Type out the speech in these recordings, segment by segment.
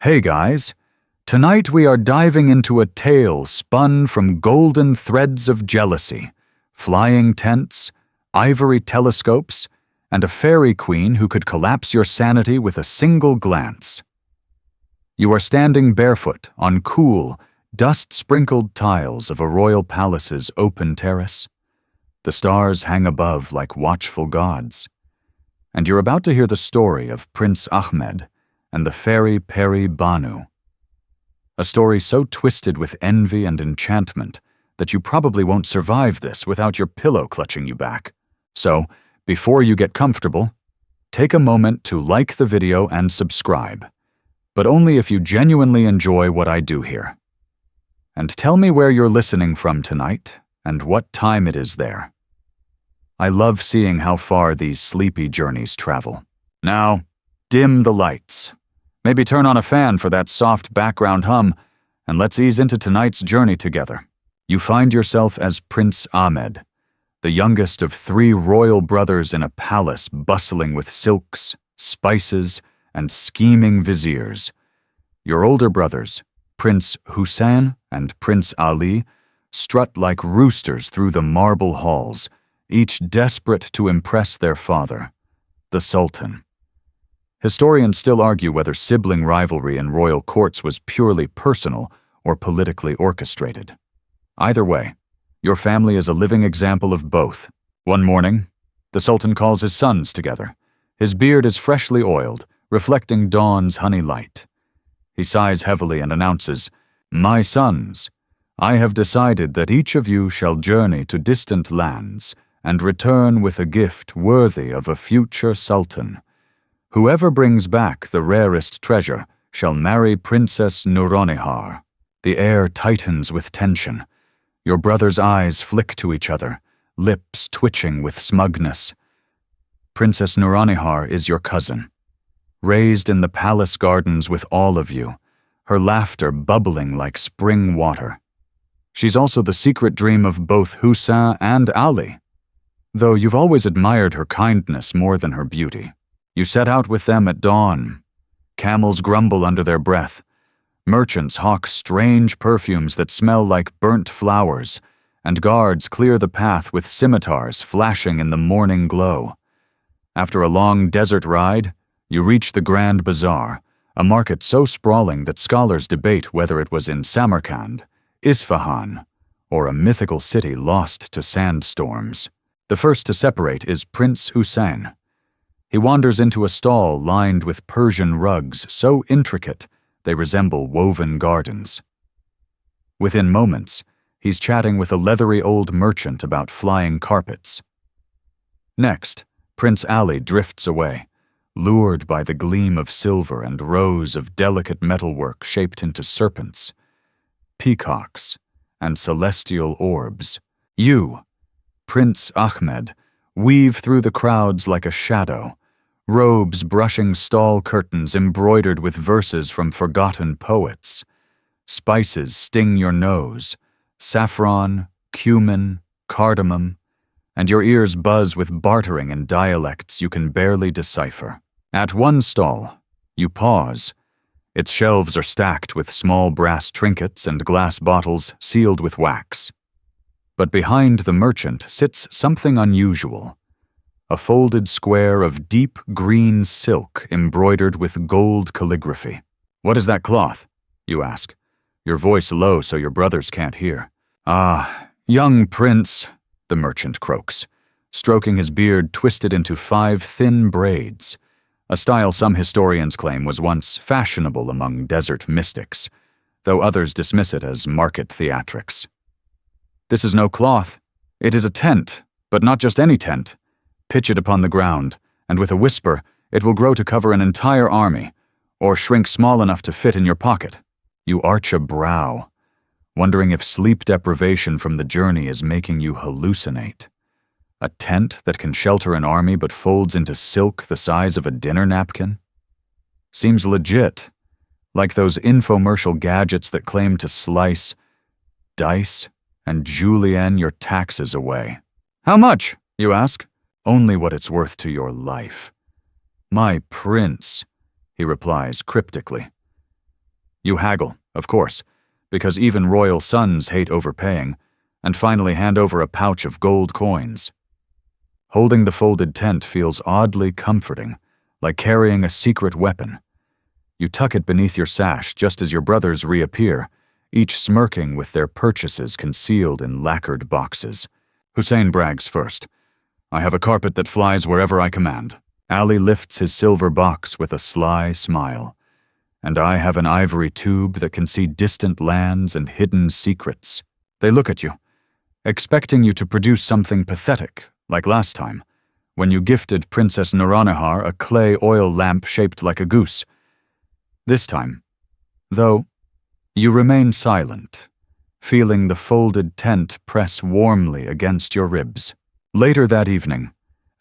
Hey guys, tonight we are diving into a tale spun from golden threads of jealousy, flying tents, ivory telescopes, and a fairy queen who could collapse your sanity with a single glance. You are standing barefoot on cool, dust-sprinkled tiles of a royal palace's open terrace. The stars hang above like watchful gods. And you're about to hear the story of Prince Ahmed and the fairy Peri Banu. A story so twisted with envy and enchantment that you probably won't survive this without your pillow clutching you back. So, before you get comfortable, take a moment to like the video and subscribe, but only if you genuinely enjoy what I do here. And tell me where you're listening from tonight and what time it is there. I love seeing how far these sleepy journeys travel. Now, dim the lights. Maybe turn on a fan for that soft background hum, and let's ease into tonight's journey together. You find yourself as Prince Ahmed, the youngest of 3 royal brothers in a palace bustling with silks, spices, and scheming viziers. Your older brothers, Prince Hussein and Prince Ali, strut like roosters through the marble halls, each desperate to impress their father, the Sultan. Historians still argue whether sibling rivalry in royal courts was purely personal or politically orchestrated. Either way, your family is a living example of both. One morning, the Sultan calls his sons together. His beard is freshly oiled, reflecting dawn's honey light. He sighs heavily and announces, "My sons, I have decided that each of you shall journey to distant lands and return with a gift worthy of a future sultan. Whoever brings back the rarest treasure shall marry Princess Nuronihar." The air tightens with tension. Your brothers' eyes flick to each other, lips twitching with smugness. Princess Nuronihar is your cousin. Raised in the palace gardens with all of you, her laughter bubbling like spring water. She's also the secret dream of both Hussein and Ali, though you've always admired her kindness more than her beauty. You set out with them at dawn. Camels grumble under their breath. Merchants hawk strange perfumes that smell like burnt flowers, and guards clear the path with scimitars flashing in the morning glow. After a long desert ride, you reach the Grand Bazaar, a market so sprawling that scholars debate whether it was in Samarkand, Isfahan, or a mythical city lost to sandstorms. The first to separate is Prince Hussein. He wanders into a stall lined with Persian rugs so intricate they resemble woven gardens. Within moments, he's chatting with a leathery old merchant about flying carpets. Next, Prince Ali drifts away, lured by the gleam of silver and rows of delicate metalwork shaped into serpents, peacocks, and celestial orbs. You, Prince Ahmed, weave through the crowds like a shadow, robes brushing stall curtains embroidered with verses from forgotten poets. Spices sting your nose, saffron, cumin, cardamom, and your ears buzz with bartering in dialects you can barely decipher. At one stall, you pause. Its shelves are stacked with small brass trinkets and glass bottles sealed with wax. But behind the merchant sits something unusual. A folded square of deep green silk embroidered with gold calligraphy. "What is that cloth?" you ask, your voice low so your brothers can't hear. "Ah, young prince," the merchant croaks, stroking his beard twisted into 5 thin braids, a style some historians claim was once fashionable among desert mystics, though others dismiss it as market theatrics. "This is no cloth. It is a tent, but not just any tent. Pitch it upon the ground, and with a whisper, it will grow to cover an entire army, or shrink small enough to fit in your pocket." You arch a brow, wondering if sleep deprivation from the journey is making you hallucinate. A tent that can shelter an army but folds into silk the size of a dinner napkin? Seems legit, like those infomercial gadgets that claim to slice, dice, and julienne your taxes away. "How much?" you ask. "Only what it's worth to your life." "My prince," he replies cryptically. You haggle, of course, because even royal sons hate overpaying, and finally hand over a pouch of gold coins. Holding the folded tent feels oddly comforting, like carrying a secret weapon. You tuck it beneath your sash just as your brothers reappear, each smirking with their purchases concealed in lacquered boxes. Hussein brags first. I have a carpet that flies wherever I command. Ali lifts his silver box with a sly smile. And I have an ivory tube that can see distant lands and hidden secrets. They look at you, expecting you to produce something pathetic, like last time, when you gifted Princess Nuranihar a clay oil lamp shaped like a goose. This time, though, you remain silent, feeling the folded tent press warmly against your ribs. Later that evening,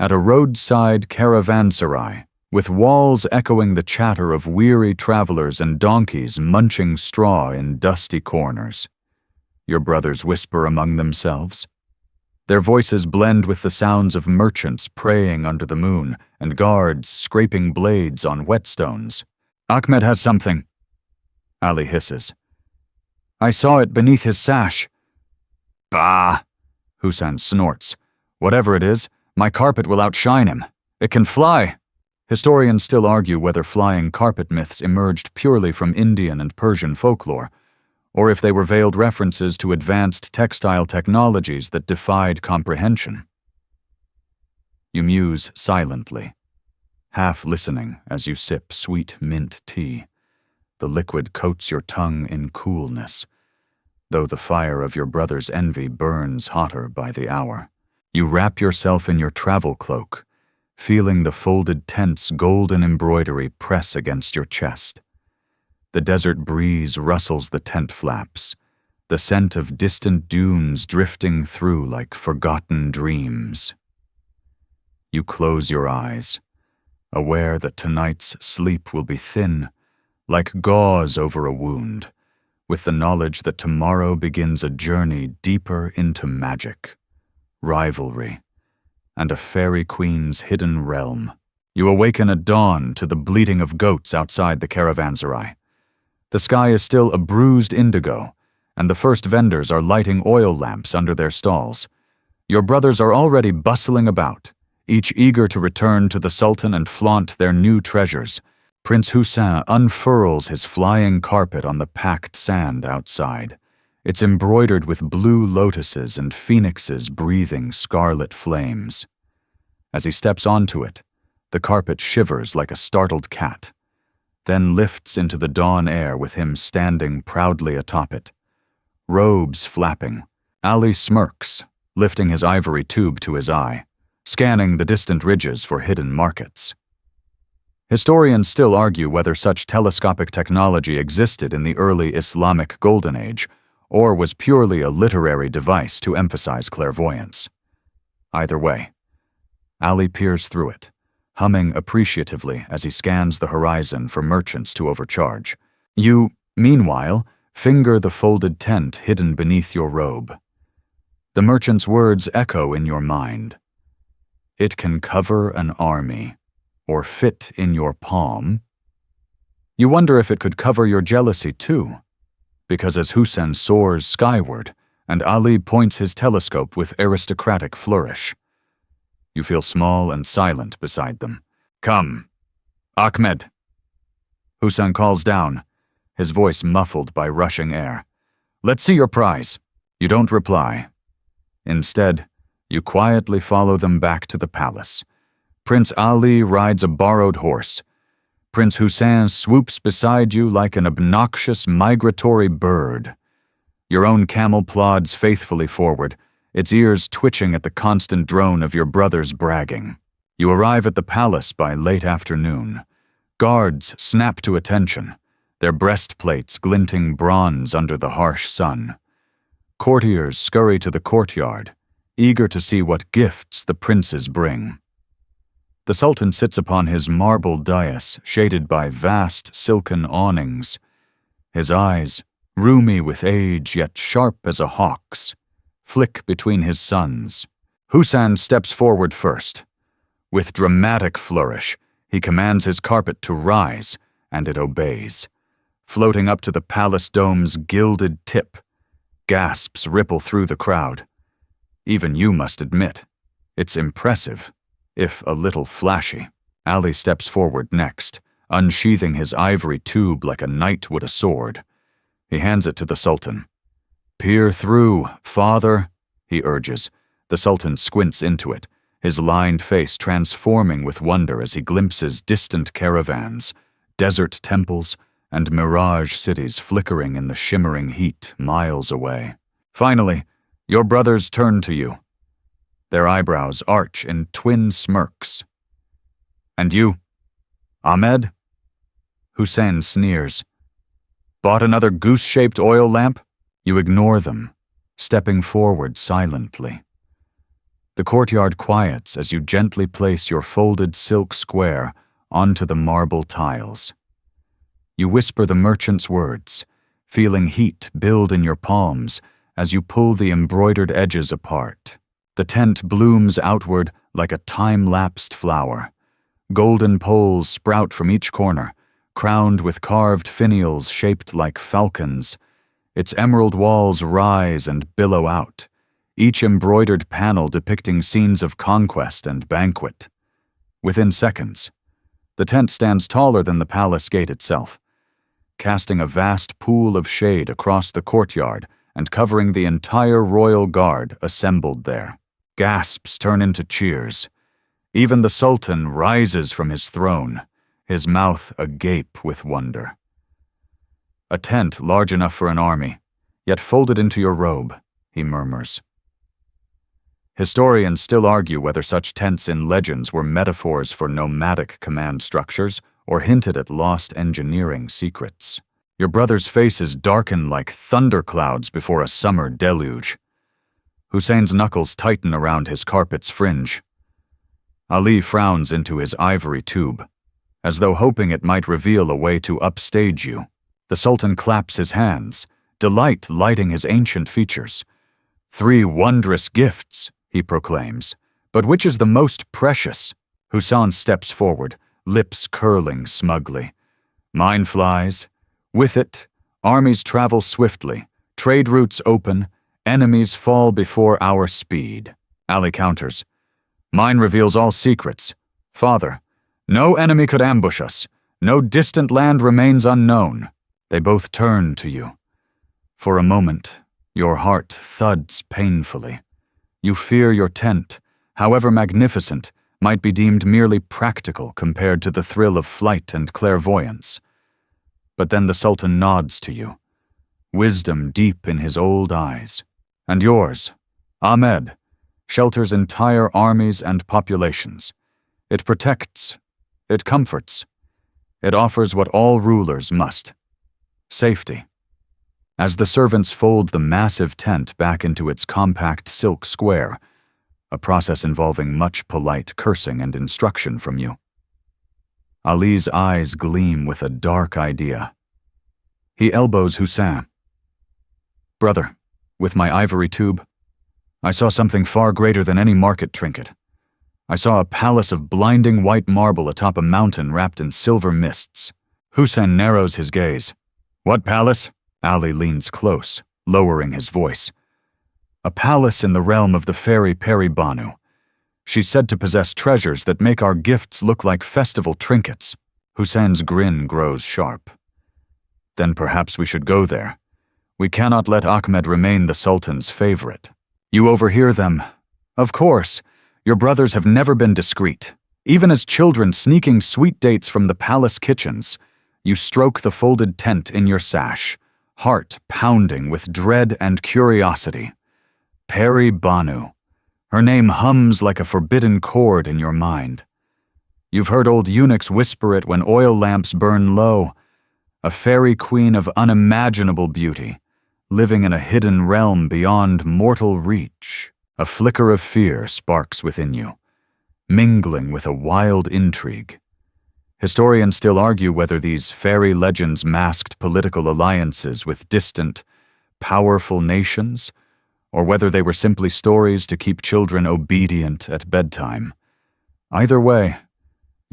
at a roadside caravanserai, with walls echoing the chatter of weary travelers and donkeys munching straw in dusty corners, your brothers whisper among themselves. Their voices blend with the sounds of merchants praying under the moon and guards scraping blades on whetstones. Ahmed has something, Ali hisses. I saw it beneath his sash. Bah, Hussein snorts. Whatever it is, my carpet will outshine him. It can fly. Historians still argue whether flying carpet myths emerged purely from Indian and Persian folklore, or if they were veiled references to advanced textile technologies that defied comprehension. You muse silently, half listening as you sip sweet mint tea. The liquid coats your tongue in coolness, though the fire of your brother's envy burns hotter by the hour. You wrap yourself in your travel cloak, feeling the folded tent's golden embroidery press against your chest. The desert breeze rustles the tent flaps, the scent of distant dunes drifting through like forgotten dreams. You close your eyes, aware that tonight's sleep will be thin, like gauze over a wound, with the knowledge that tomorrow begins a journey deeper into magic, rivalry, and a fairy queen's hidden realm. You awaken at dawn to the bleating of goats outside the caravanserai. The sky is still a bruised indigo, and the first vendors are lighting oil lamps under their stalls. Your brothers are already bustling about, each eager to return to the Sultan and flaunt their new treasures. Prince Hussein unfurls his flying carpet on the packed sand outside. It's embroidered with blue lotuses and phoenixes breathing scarlet flames. As he steps onto it, the carpet shivers like a startled cat, then lifts into the dawn air with him standing proudly atop it. Robes flapping, Ali smirks, lifting his ivory tube to his eye, scanning the distant ridges for hidden markets. Historians still argue whether such telescopic technology existed in the early Islamic Golden Age, or was purely a literary device to emphasize clairvoyance. Either way, Ali peers through it, humming appreciatively as he scans the horizon for merchants to overcharge. You, meanwhile, finger the folded tent hidden beneath your robe. The merchant's words echo in your mind. It can cover an army, or fit in your palm. You wonder if it could cover your jealousy too, because as Hussein soars skyward and Ali points his telescope with aristocratic flourish, you feel small and silent beside them. Come, Ahmed. Hussein calls down, his voice muffled by rushing air. Let's see your prize. You don't reply. Instead, you quietly follow them back to the palace. Prince Ali rides a borrowed horse. Prince Hussein swoops beside you like an obnoxious migratory bird. Your own camel plods faithfully forward, its ears twitching at the constant drone of your brother's bragging. You arrive at the palace by late afternoon. Guards snap to attention, their breastplates glinting bronze under the harsh sun. Courtiers scurry to the courtyard, eager to see what gifts the princes bring. The Sultan sits upon his marble dais, shaded by vast silken awnings. His eyes, rheumy with age yet sharp as a hawk's, flick between his sons. Hussein steps forward first. With dramatic flourish, he commands his carpet to rise, and it obeys. floating up to the palace dome's gilded tip. Gasps ripple through the crowd. Even you must admit, it's impressive, if a little flashy. Ali steps forward next, unsheathing his ivory tube like a knight would a sword. He hands it to the Sultan. "Peer through, father," he urges. The Sultan squints into it, his lined face transforming with wonder as he glimpses distant caravans, desert temples, and mirage cities flickering in the shimmering heat miles away. Finally, your brothers turn to you. Their eyebrows arch in twin smirks. "And you, Ahmed?" Hussein sneers. "Bought another goose-shaped oil lamp?" You ignore them, stepping forward silently. The courtyard quiets as you gently place your folded silk square onto the marble tiles. You whisper the merchant's words, feeling heat build in your palms as you pull the embroidered edges apart. The tent blooms outward like a time-lapsed flower. Golden poles sprout from each corner, crowned with carved finials shaped like falcons. Its emerald walls rise and billow out, each embroidered panel depicting scenes of conquest and banquet. Within seconds, the tent stands taller than the palace gate itself, casting a vast pool of shade across the courtyard and covering the entire royal guard assembled there. Gasps turn into cheers. Even the Sultan rises from his throne, his mouth agape with wonder. "A tent large enough for an army, yet folded into your robe," he murmurs. Historians still argue whether such tents in legends were metaphors for nomadic command structures or hinted at lost engineering secrets. Your brother's faces darken like thunderclouds before a summer deluge. Hussein's knuckles tighten around his carpet's fringe. Ali frowns into his ivory tube, as though hoping it might reveal a way to upstage you. The Sultan claps his hands, delight lighting his ancient features. "3 wondrous gifts," he proclaims. "But which is the most precious?" Hussein steps forward, lips curling smugly. "Mine flies. With it, armies travel swiftly, trade routes open, enemies fall before our speed." Ali counters. "Mine reveals all secrets. Father, no enemy could ambush us. No distant land remains unknown." They both turn to you. For a moment, your heart thuds painfully. You fear your tent, however magnificent, might be deemed merely practical compared to the thrill of flight and clairvoyance. But then the Sultan nods to you, wisdom deep in his old eyes. "And yours, Ahmed, shelters entire armies and populations. It protects, it comforts, it offers what all rulers must: safety." As the servants fold the massive tent back into its compact silk square, a process involving much polite cursing and instruction from you, Ali's eyes gleam with a dark idea. He elbows Hussein. "Brother, with my ivory tube, I saw something far greater than any market trinket. I saw a palace of blinding white marble atop a mountain wrapped in silver mists." Hussein narrows his gaze. "What palace?" Ali leans close, lowering his voice. "A palace in the realm of the fairy Peri Banu. She's said to possess treasures that make our gifts look like festival trinkets." Hussein's grin grows sharp. "Then perhaps we should go there. We cannot let Ahmed remain the Sultan's favorite." You overhear them. "Of course, your brothers have never been discreet. Even as children sneaking sweet dates from the palace kitchens, you stroke the folded tent in your sash, heart pounding with dread and curiosity. Peri Banu. Her name hums like a forbidden chord in your mind. You've heard old eunuchs whisper it when oil lamps burn low. A fairy queen of unimaginable beauty, living in a hidden realm beyond mortal reach. A flicker of fear sparks within you, mingling with a wild intrigue. Historians still argue whether these fairy legends masked political alliances with distant, powerful nations, or whether they were simply stories to keep children obedient at bedtime. Either way,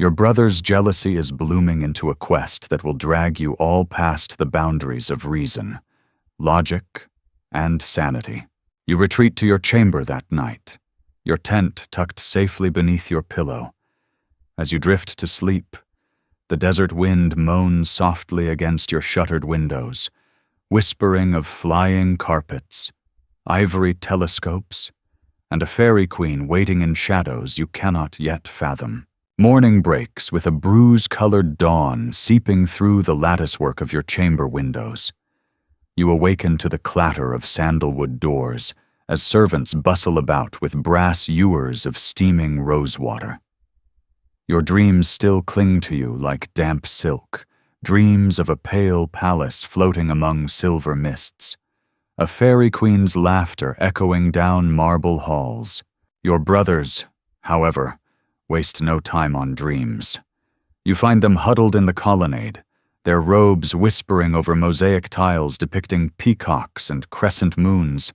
Your brother's jealousy is blooming into a quest that will drag you all past the boundaries of reason, logic, and sanity. You retreat to your chamber that night, your tent tucked safely beneath your pillow. As you drift to sleep, the desert wind moans softly against your shuttered windows, whispering of flying carpets, ivory telescopes, and a fairy queen waiting in shadows you cannot yet fathom. Morning breaks with a bruise-colored dawn seeping through the latticework of your chamber windows. You awaken to the clatter of sandalwood doors as servants bustle about with brass ewers of steaming rosewater. Your dreams still cling to you like damp silk, dreams of a pale palace floating among silver mists, a fairy queen's laughter echoing down marble halls. Your brothers, however, waste no time on dreams. You find them huddled in the colonnade, their robes whispering over mosaic tiles depicting peacocks and crescent moons.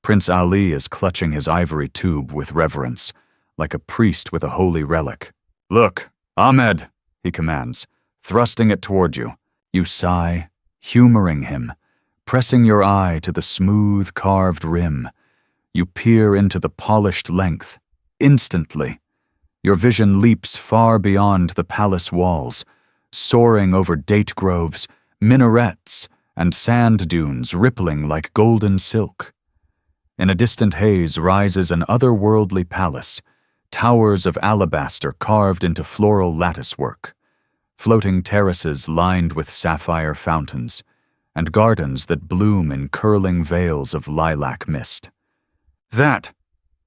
Prince Ali is clutching his ivory tube with reverence, like a priest with a holy relic. "Look, Ahmed," he commands, thrusting it toward you. You sigh, humoring him, pressing your eye to the smooth carved rim. You peer into the polished length. Instantly, your vision leaps far beyond the palace walls, soaring over date groves, minarets, and sand dunes rippling like golden silk. In a distant haze rises an otherworldly palace, towers of alabaster carved into floral latticework, floating terraces lined with sapphire fountains, and gardens that bloom in curling veils of lilac mist. "That,"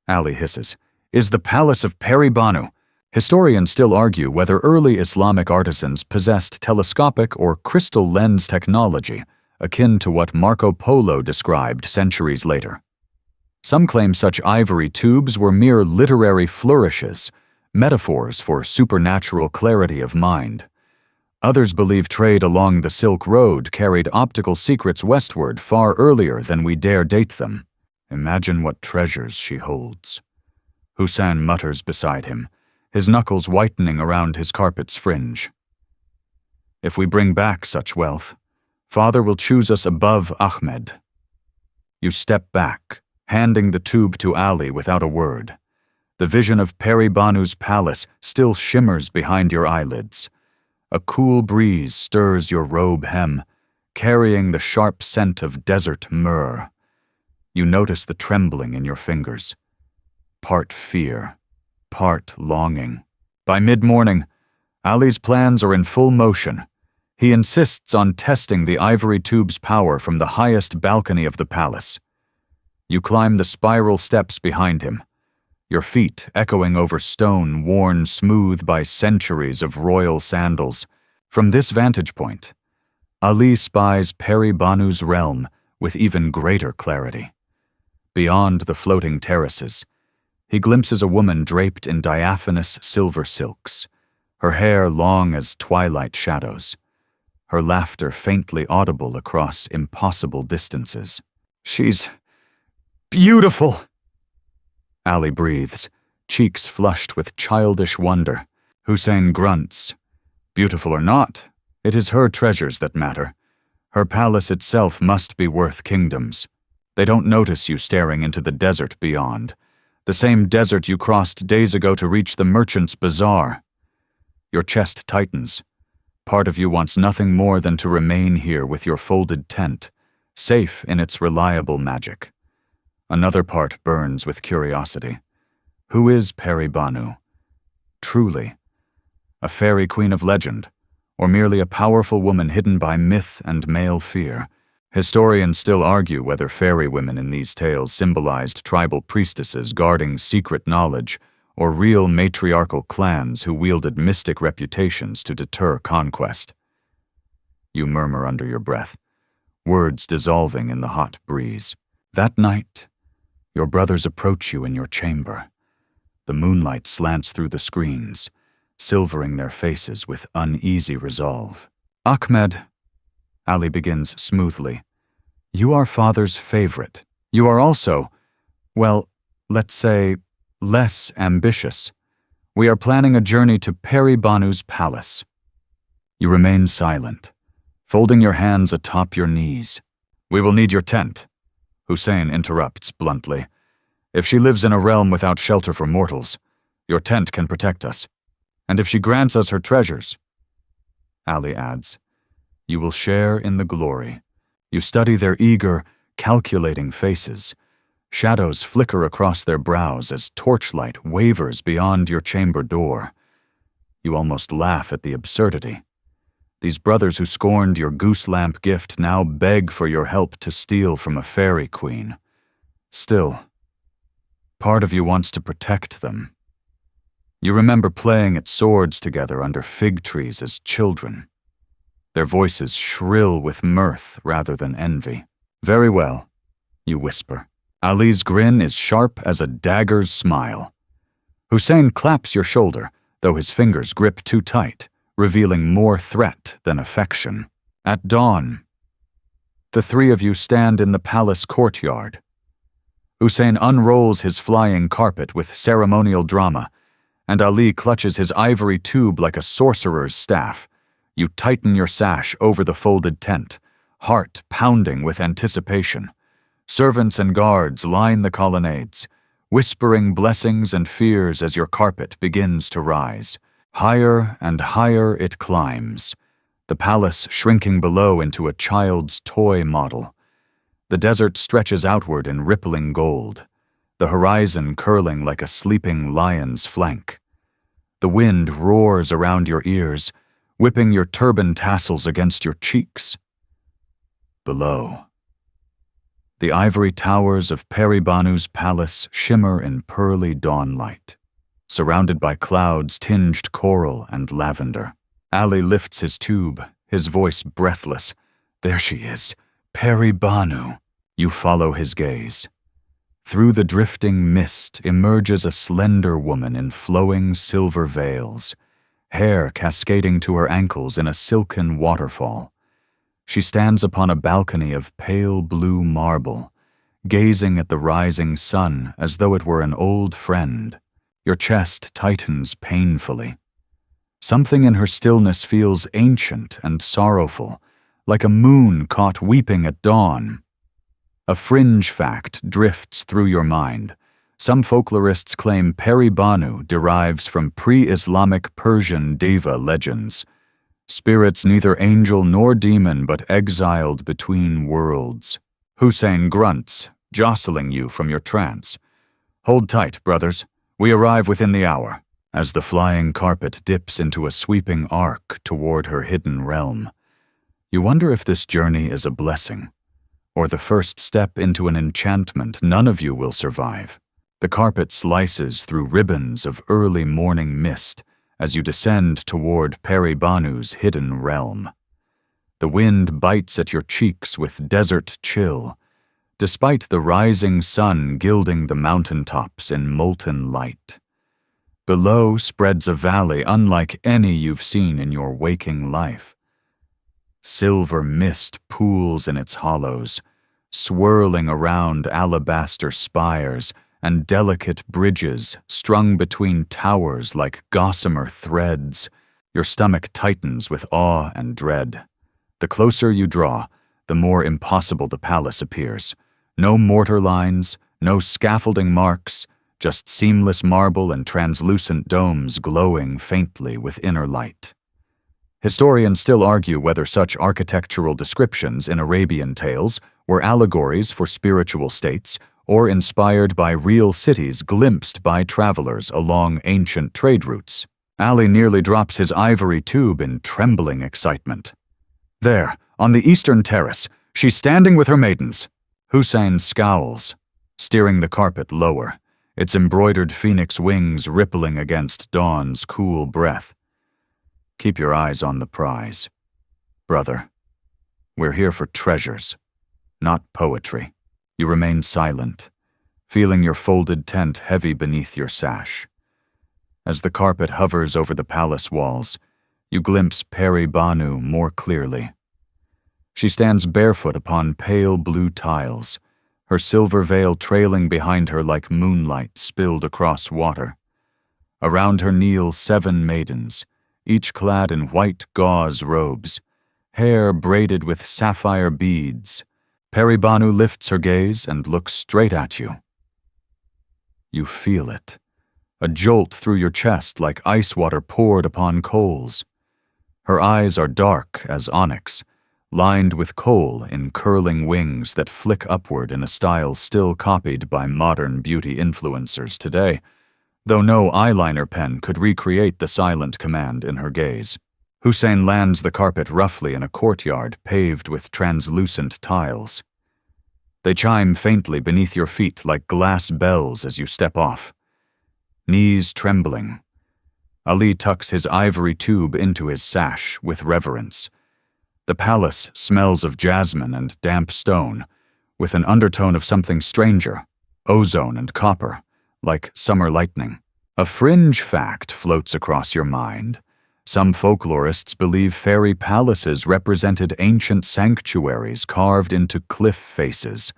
Ali hisses, "is the palace of Peri Banu." Historians still argue whether early Islamic artisans possessed telescopic or crystal lens technology, akin to what Marco Polo described centuries later. Some claim such ivory tubes were mere literary flourishes, metaphors for supernatural clarity of mind. Others believe trade along the Silk Road carried optical secrets westward far earlier than we dare date them. "Imagine what treasures she holds," Hussein mutters beside him, his knuckles whitening around his carpet's fringe. "If we bring back such wealth, Father will choose us above Ahmed." You step back, handing the tube to Ali without a word. The vision of Peri Banu's palace still shimmers behind your eyelids. A cool breeze stirs your robe hem, carrying the sharp scent of desert myrrh. You notice the trembling in your fingers. Part fear, part longing. By mid-morning, Ali's plans are in full motion. He insists on testing the ivory tube's power from the highest balcony of the palace. You climb the spiral steps behind him, your feet echoing over stone worn smooth by centuries of royal sandals. From this vantage point, Ali spies Peri Banu's realm with even greater clarity. Beyond the floating terraces, he glimpses a woman draped in diaphanous silver silks, her hair long as twilight shadows, her laughter faintly audible across impossible distances. "She's beautiful," Ali breathes, cheeks flushed with childish wonder. Hussein grunts. "Beautiful or not, it is her treasures that matter. Her palace itself must be worth kingdoms. They don't notice you staring into the desert beyond, the same desert you crossed days ago to reach the merchant's bazaar." Your chest tightens. Part of you wants nothing more than to remain here with your folded tent, safe in its reliable magic. Another part burns with curiosity. Who is Peri Banu? Truly, a fairy queen of legend, or merely a powerful woman hidden by myth and male fear? Historians still argue whether fairy women in these tales symbolized tribal priestesses guarding secret knowledge, or real matriarchal clans who wielded mystic reputations to deter conquest. You murmur under your breath, words dissolving in the hot breeze. That night, your brothers approach you in your chamber. The moonlight slants through the screens, silvering their faces with uneasy resolve. "Ahmed," Ali begins smoothly, "you are Father's favorite. You are also, well, let's say, less ambitious. We are planning a journey to Peri Banu's palace. You remain silent, folding your hands atop your knees. We will need your tent, Hussein interrupts bluntly. If she lives in a realm without shelter for mortals, your tent can protect us. And if she grants us her treasures, Ali adds, you will share in the glory. You study their eager, calculating faces. Shadows flicker across their brows as torchlight wavers beyond your chamber door. You almost laugh at the absurdity. These brothers who scorned your goose lamp gift now beg for your help to steal from a fairy queen. Still, part of you wants to protect them. You remember playing at swords together under fig trees as children. Their voices shrill with mirth rather than envy. Very well, you whisper. Ali's grin is sharp as a dagger's smile. Hussein claps your shoulder, though his fingers grip too tight, revealing more threat than affection. At dawn, the three of you stand in the palace courtyard. Hussein unrolls his flying carpet with ceremonial drama, and Ali clutches his ivory tube like a sorcerer's staff. You tighten your sash over the folded tent, heart pounding with anticipation. Servants and guards line the colonnades, whispering blessings and fears as your carpet begins to rise. Higher and higher it climbs, the palace shrinking below into a child's toy model. The desert stretches outward in rippling gold, the horizon curling like a sleeping lion's flank. The wind roars around your ears, whipping your turban tassels against your cheeks. Below, the ivory towers of Peri Banu's palace shimmer in pearly dawnlight, surrounded by clouds tinged coral and lavender. Ali lifts his tube, his voice breathless. There she is, Peri Banu. You follow his gaze. Through the drifting mist emerges a slender woman in flowing silver veils, hair cascading to her ankles in a silken waterfall. She stands upon a balcony of pale blue marble, gazing at the rising sun as though it were an old friend. Your chest tightens painfully. Something in her stillness feels ancient and sorrowful, like a moon caught weeping at dawn. A fringe fact drifts through your mind. Some folklorists claim Peri Banu derives from pre-Islamic Persian deva legends. Spirits neither angel nor demon but exiled between worlds. Hussein grunts, jostling you from your trance. Hold tight, brothers. We arrive within the hour, as the flying carpet dips into a sweeping arc toward her hidden realm. You wonder if this journey is a blessing, or the first step into an enchantment none of you will survive. The carpet slices through ribbons of early morning mist as you descend toward Peri Banu's hidden realm. The wind bites at your cheeks with desert chill, despite the rising sun gilding the mountaintops in molten light. Below spreads a valley unlike any you've seen in your waking life. Silver mist pools in its hollows, swirling around alabaster spires and delicate bridges strung between towers like gossamer threads. Your stomach tightens with awe and dread. The closer you draw, the more impossible the palace appears. No mortar lines, no scaffolding marks, just seamless marble and translucent domes glowing faintly with inner light. Historians still argue whether such architectural descriptions in Arabian tales were allegories for spiritual states or inspired by real cities glimpsed by travelers along ancient trade routes. Ali nearly drops his ivory tube in trembling excitement. There, on the eastern terrace, she's standing with her maidens. Hussein scowls, steering the carpet lower, its embroidered phoenix wings rippling against dawn's cool breath. Keep your eyes on the prize. Brother, we're here for treasures, not poetry. You remain silent, feeling your folded tent heavy beneath your sash. As the carpet hovers over the palace walls, you glimpse Peri Banu more clearly. She stands barefoot upon pale blue tiles, her silver veil trailing behind her like moonlight spilled across water. Around her kneel 7 maidens, each clad in white gauze robes, hair braided with sapphire beads. Peri Banu lifts her gaze and looks straight at you. You feel it, a jolt through your chest like ice water poured upon coals. Her eyes are dark as onyx, lined with kohl in curling wings that flick upward in a style still copied by modern beauty influencers today, though no eyeliner pen could recreate the silent command in her gaze. Hussein lands the carpet roughly in a courtyard paved with translucent tiles. They chime faintly beneath your feet like glass bells as you step off. Knees trembling. Ali tucks his ivory tube into his sash with reverence. The palace smells of jasmine and damp stone, with an undertone of something stranger, ozone and copper, like summer lightning. A fringe fact floats across your mind. Some folklorists believe fairy palaces represented ancient sanctuaries carved into cliff faces,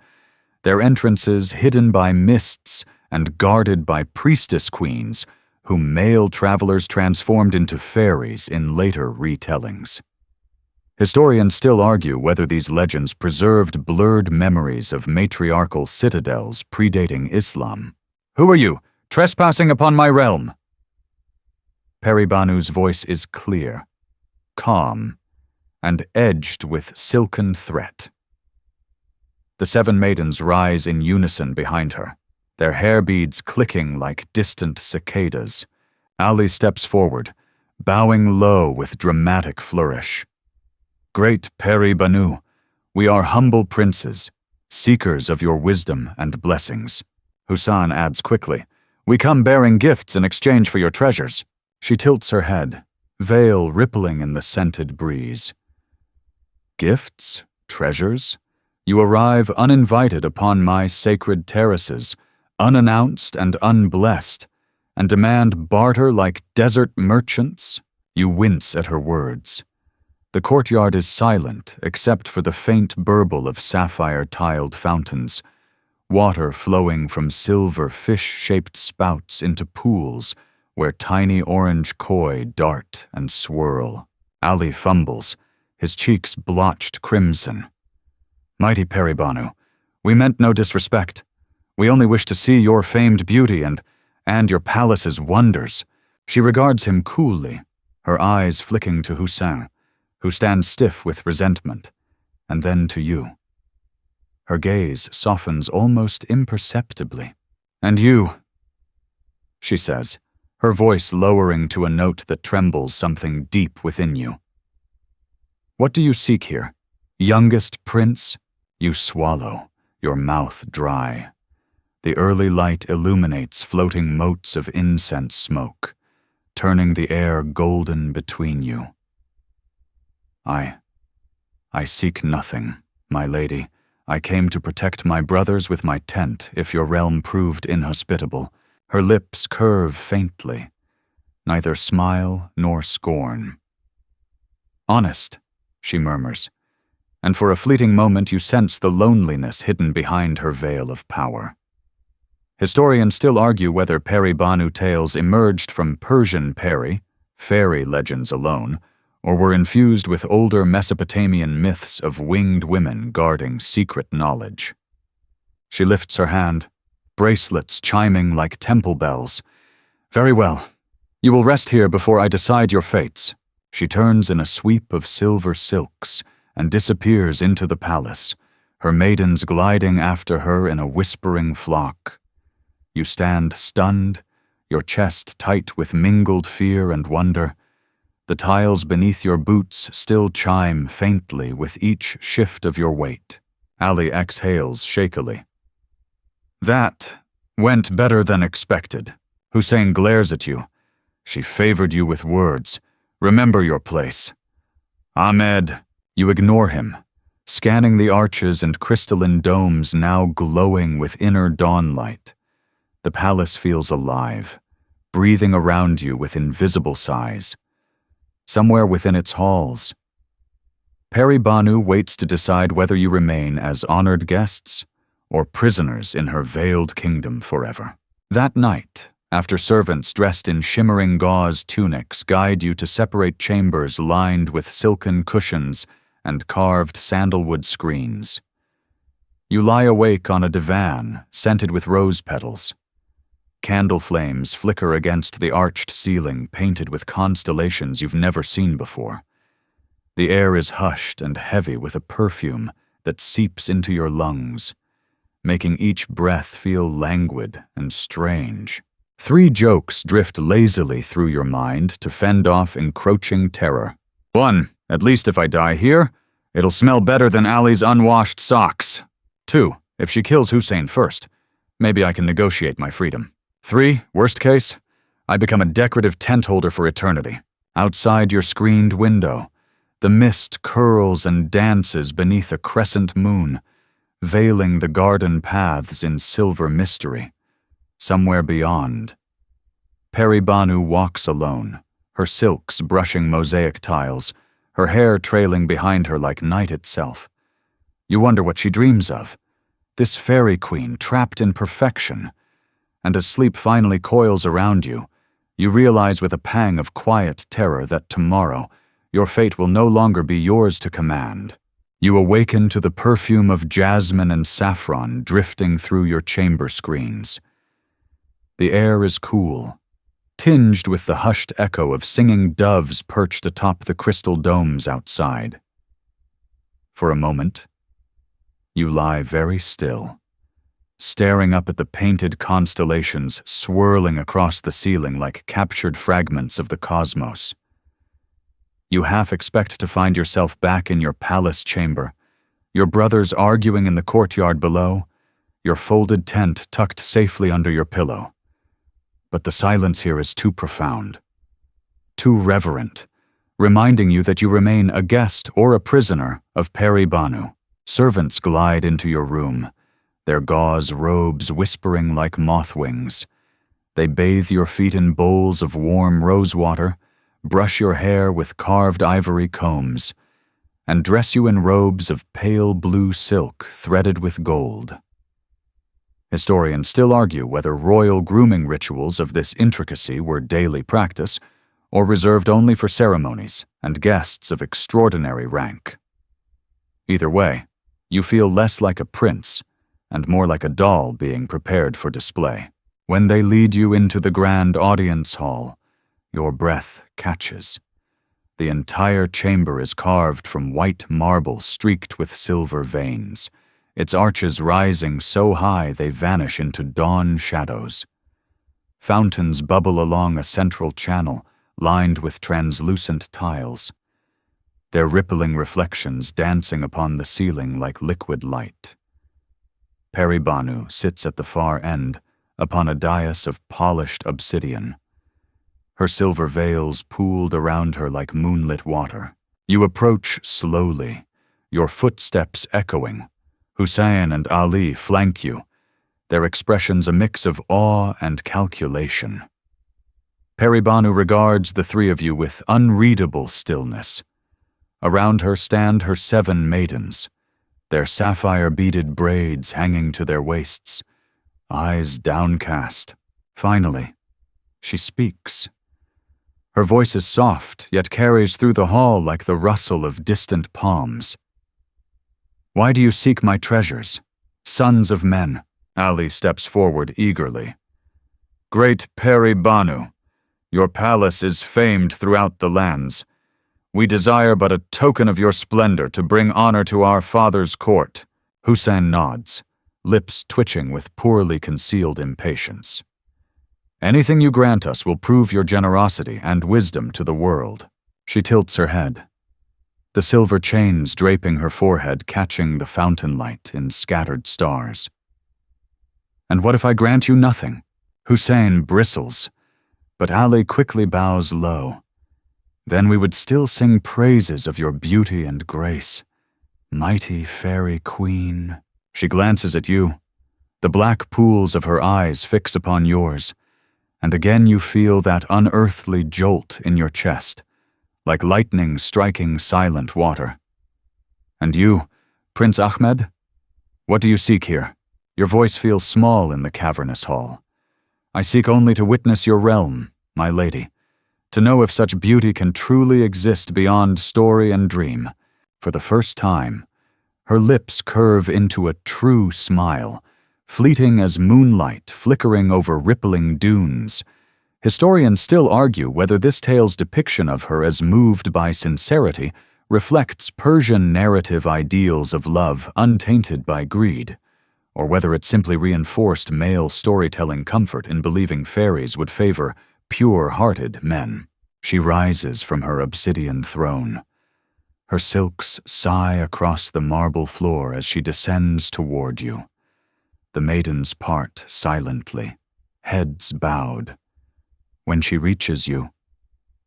their entrances hidden by mists and guarded by priestess queens, whom male travelers transformed into fairies in later retellings. Historians still argue whether these legends preserved blurred memories of matriarchal citadels predating Islam. "Who are you, trespassing upon my realm?" Peri Banu's voice is clear, calm, and edged with silken threat. The 7 maidens rise in unison behind her, their hair beads clicking like distant cicadas. Ali steps forward, bowing low with dramatic flourish. "Great Peri Banu, we are humble princes, seekers of your wisdom and blessings." Hussein adds quickly, "We come bearing gifts in exchange for your treasures." She tilts her head, veil rippling in the scented breeze. "Gifts? Treasures? You arrive uninvited upon my sacred terraces, unannounced and unblessed, and demand barter like desert merchants?" You wince at her words. The courtyard is silent except for the faint burble of sapphire-tiled fountains, water flowing from silver fish-shaped spouts into pools where tiny orange koi dart and swirl. Ali fumbles, his cheeks blotched crimson. "Mighty Peri Banu, we meant no disrespect. We only wish to see your famed beauty and your palace's wonders." She regards him coolly, her eyes flicking to Hussein, who stands stiff with resentment, and then to you. Her gaze softens almost imperceptibly. "And you," she says, her voice lowering to a note that trembles something deep within you. "What do you seek here? Youngest prince?" You swallow, your mouth dry. The early light illuminates floating motes of incense smoke, turning the air golden between you. I seek nothing, my lady. I came to protect my brothers with my tent if your realm proved inhospitable." Her lips curve faintly, neither smile nor scorn. "Honest," she murmurs, and for a fleeting moment you sense the loneliness hidden behind her veil of power. Historians still argue whether Peri Banu tales emerged from Persian Peri, fairy legends alone, or were infused with older Mesopotamian myths of winged women guarding secret knowledge. She lifts her hand, bracelets chiming like temple bells. "Very well. You will rest here before I decide your fates." She turns in a sweep of silver silks and disappears into the palace, her maidens gliding after her in a whispering flock. You stand stunned, your chest tight with mingled fear and wonder. The tiles beneath your boots still chime faintly with each shift of your weight. Ali exhales shakily. "That went better than expected." Hussein glares at you. "She favored you with words. Remember your place." "Ahmed," you ignore him, scanning the arches and crystalline domes now glowing with inner dawnlight. The palace feels alive, breathing around you with invisible sighs. Somewhere within its halls, Peri Banu waits to decide whether you remain as honored guests or prisoners in her veiled kingdom forever. That night, After servants dressed in shimmering gauze tunics guide you to separate chambers lined with silken cushions and carved sandalwood screens. You lie awake on a divan scented with rose petals. Candle flames flicker against the arched ceiling painted with constellations you've never seen before. The air is hushed and heavy with a perfume that seeps into your lungs, making each breath feel languid and strange. 3 jokes drift lazily through your mind to fend off encroaching terror. 1. At least if I die here, it'll smell better than Ali's unwashed socks. 2. If she kills Hussein first, maybe I can negotiate my freedom. 3. Worst case, I become a decorative tent holder for eternity. Outside your screened window, the mist curls and dances beneath a crescent moon, veiling the garden paths in silver mystery. Somewhere beyond, Peri Banu walks alone, her silks brushing mosaic tiles, her hair trailing behind her like night itself. You wonder what she dreams of, this fairy queen trapped in perfection. And as sleep finally coils around you, you realize with a pang of quiet terror that tomorrow, your fate will no longer be yours to command. You awaken to the perfume of jasmine and saffron drifting through your chamber screens. The air is cool, tinged with the hushed echo of singing doves perched atop the crystal domes outside. For a moment, you lie very still, staring up at the painted constellations swirling across the ceiling like captured fragments of the cosmos. You half expect to find yourself back in your palace chamber, your brothers arguing in the courtyard below, your folded tent tucked safely under your pillow. But the silence here is too profound, too reverent, reminding you that you remain a guest or a prisoner of Peri Banu. Servants glide into your room, their gauze robes whispering like moth wings. They bathe your feet in bowls of warm rose water, brush your hair with carved ivory combs, and dress you in robes of pale blue silk threaded with gold. Historians still argue whether royal grooming rituals of this intricacy were daily practice or reserved only for ceremonies and guests of extraordinary rank. Either way, you feel less like a prince and more like a doll being prepared for display. When they lead you into the grand audience hall, your breath catches. The entire chamber is carved from white marble streaked with silver veins, its arches rising so high they vanish into dawn shadows. Fountains bubble along a central channel lined with translucent tiles, their rippling reflections dancing upon the ceiling like liquid light. Peri Banu sits at the far end upon a dais of polished obsidian, her silver veils pooled around her like moonlit water. You approach slowly, your footsteps echoing. Hussein and Ali flank you, their expressions a mix of awe and calculation. Peri Banu regards the 3 of you with unreadable stillness. Around her stand her 7 maidens, their sapphire-beaded braids hanging to their waists, eyes downcast. Finally, she speaks. Her voice is soft, yet carries through the hall like the rustle of distant palms. Why do you seek my treasures, sons of men? Ali steps forward eagerly. Great Peri Banu, your palace is famed throughout the lands. We desire but a token of your splendor to bring honor to our father's court. Hussein nods, lips twitching with poorly concealed impatience. Anything you grant us will prove your generosity and wisdom to the world. She tilts her head, the silver chains draping her forehead catching the fountain light in scattered stars. And what if I grant you nothing? Hussein bristles, but Ali quickly bows low. Then we would still sing praises of your beauty and grace. Mighty fairy queen. She glances at you. The black pools of her eyes fix upon yours, and again you feel that unearthly jolt in your chest, like lightning striking silent water. And you, Prince Ahmed? What do you seek here? Your voice feels small in the cavernous hall. I seek only to witness your realm, my lady, to know if such beauty can truly exist beyond story and dream. For the first time, her lips curve into a true smile, fleeting as moonlight flickering over rippling dunes. Historians still argue whether this tale's depiction of her as moved by sincerity reflects Persian narrative ideals of love untainted by greed, or whether it simply reinforced male storytelling comfort in believing fairies would favor pure-hearted men. She rises from her obsidian throne. Her silks sigh across the marble floor as she descends toward you. The maidens part silently, heads bowed. When she reaches you,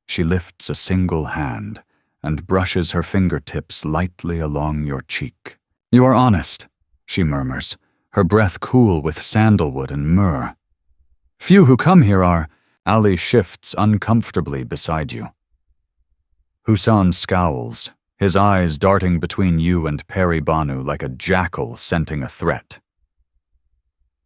she lifts a single hand and brushes her fingertips lightly along your cheek. "You are honest," she murmurs, her breath cool with sandalwood and myrrh. "Few who come here are." Ali shifts uncomfortably beside you. Husan scowls, his eyes darting between you and Peri Banu like a jackal scenting a threat.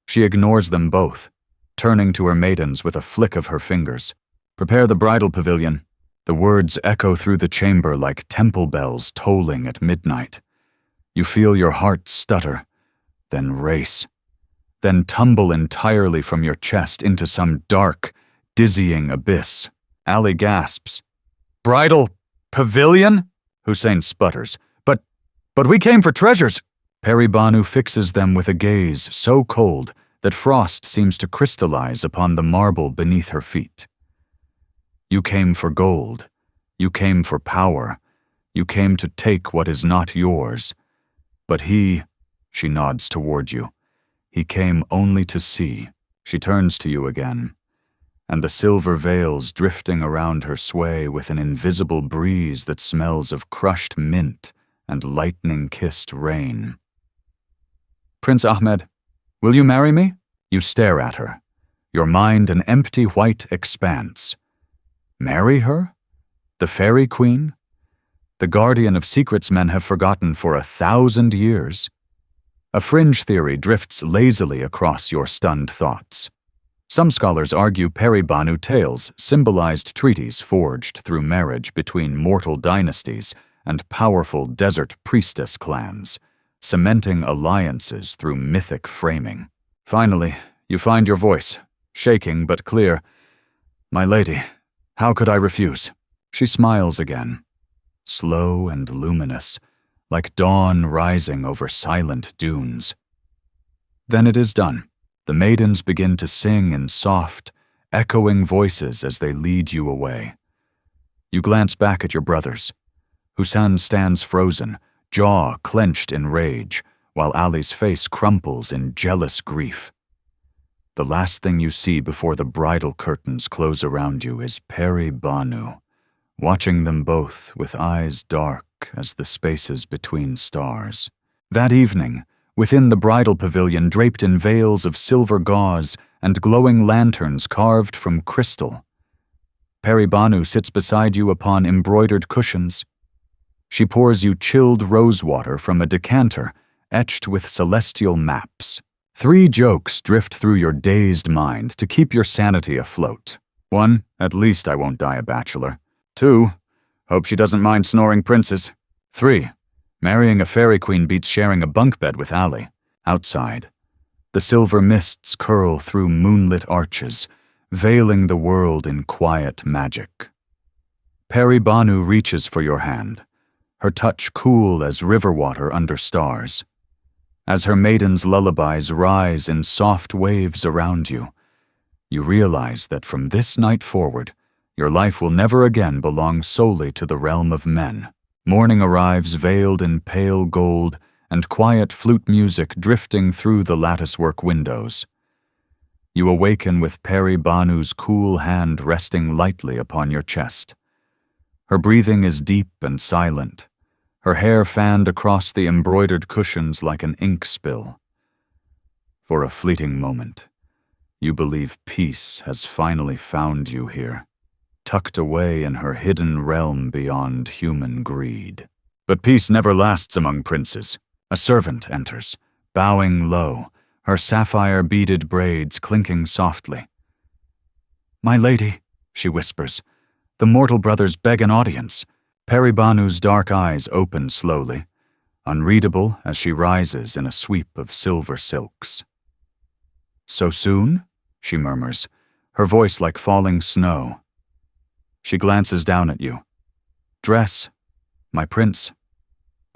She ignores them both, turning to her maidens with a flick of her fingers. "Prepare the bridal pavilion." The words echo through the chamber like temple bells tolling at midnight. You feel your heart stutter, then race, then tumble entirely from your chest into some dark, dizzying abyss. Ali gasps. "Bridal pavilion?" Hussein sputters. But we came for treasures." Peri Banu fixes them with a gaze so cold that frost seems to crystallize upon the marble beneath her feet. "You came for gold. You came for power. You came to take what is not yours. But he," she nods toward you, "he came only to see." She turns to you again, and the silver veils drifting around her sway with an invisible breeze that smells of crushed mint and lightning-kissed rain. "Prince Ahmed, will you marry me?" You stare at her, your mind an empty white expanse. Marry her? The fairy queen? The guardian of secrets men have forgotten for 1,000 years. A fringe theory drifts lazily across your stunned thoughts. Some scholars argue Peri Banu tales symbolized treaties forged through marriage between mortal dynasties and powerful desert priestess clans, cementing alliances through mythic framing. Finally, you find your voice, shaking but clear. "My lady, how could I refuse?" She smiles again, slow and luminous, like dawn rising over silent dunes. Then it is done. The maidens begin to sing in soft, echoing voices as they lead you away. You glance back at your brothers. Husan stands frozen, jaw clenched in rage, while Ali's face crumples in jealous grief. The last thing you see before the bridal curtains close around you is Peri Banu, watching them both with eyes dark as the spaces between stars. That evening, within the bridal pavilion draped in veils of silver gauze and glowing lanterns carved from crystal, Peri Banu sits beside you upon embroidered cushions. She pours you chilled rosewater from a decanter etched with celestial maps. 3 jokes drift through your dazed mind to keep your sanity afloat. 1, at least I won't die a bachelor. 2, hope she doesn't mind snoring princes. 3, marrying a fairy queen beats sharing a bunk bed with Ali. Outside, the silver mists curl through moonlit arches, veiling the world in quiet magic. Peri Banu reaches for your hand, her touch cool as river water under stars. As her maidens' lullabies rise in soft waves around you, you realize that from this night forward, your life will never again belong solely to the realm of men. Morning arrives veiled in pale gold and quiet flute music drifting through the latticework windows. You awaken with Peri Banu's cool hand resting lightly upon your chest. Her breathing is deep and silent, her hair fanned across the embroidered cushions like an ink spill. For a fleeting moment, you believe peace has finally found you here, tucked away in her hidden realm beyond human greed. But peace never lasts among princes. A servant enters, bowing low, her sapphire-beaded braids clinking softly. "My lady," she whispers, "the mortal brothers beg an audience." Peri Banu's dark eyes open slowly, unreadable as she rises in a sweep of silver silks. "So soon?" she murmurs, her voice like falling snow. She glances down at you. "Dress, my prince.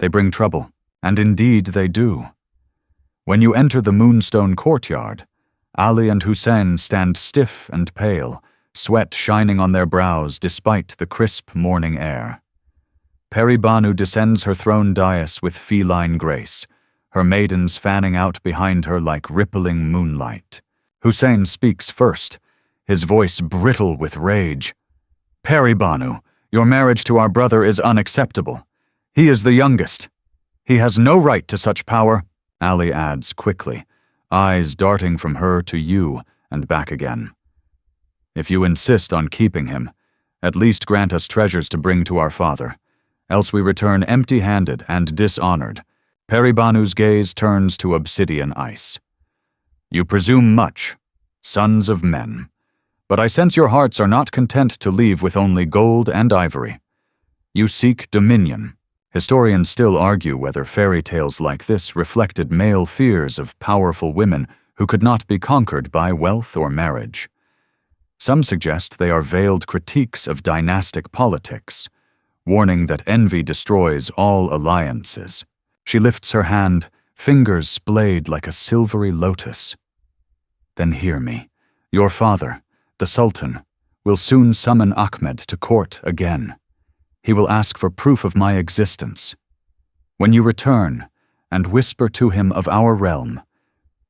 They bring trouble, and indeed they do." When you enter the moonstone courtyard, Ali and Hussein stand stiff and pale, sweat shining on their brows despite the crisp morning air. Peri Banu descends her throne dais with feline grace, her maidens fanning out behind her like rippling moonlight. Hussein speaks first, his voice brittle with rage. "Peri Banu, your marriage to our brother is unacceptable. He is the youngest. He has no right to such power," Ali adds quickly, eyes darting from her to you and back again. "If you insist on keeping him, at least grant us treasures to bring to our father, else we return empty-handed and dishonored." Peri Banu's gaze turns to obsidian ice. "You presume much, sons of men, but I sense your hearts are not content to leave with only gold and ivory. You seek dominion." Historians still argue whether fairy tales like this reflected male fears of powerful women who could not be conquered by wealth or marriage. Some suggest they are veiled critiques of dynastic politics, warning that envy destroys all alliances. She lifts her hand, fingers splayed like a silvery lotus. "Then hear me. Your father, the Sultan, will soon summon Ahmed to court again. He will ask for proof of my existence. When you return and whisper to him of our realm,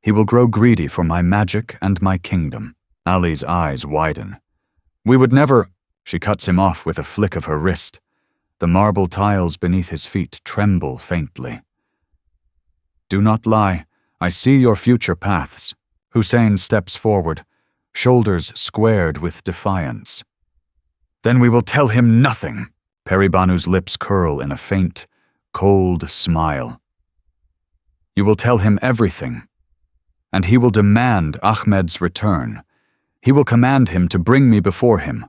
he will grow greedy for my magic and my kingdom." Ali's eyes widen. "We would never—" She cuts him off with a flick of her wrist. The marble tiles beneath his feet tremble faintly. "Do not lie. I see your future paths." Hussein steps forward, shoulders squared with defiance. "Then we will tell him nothing." Peri Banu's lips curl in a faint, cold smile. "You will tell him everything, and he will demand Ahmed's return. He will command him to bring me before him,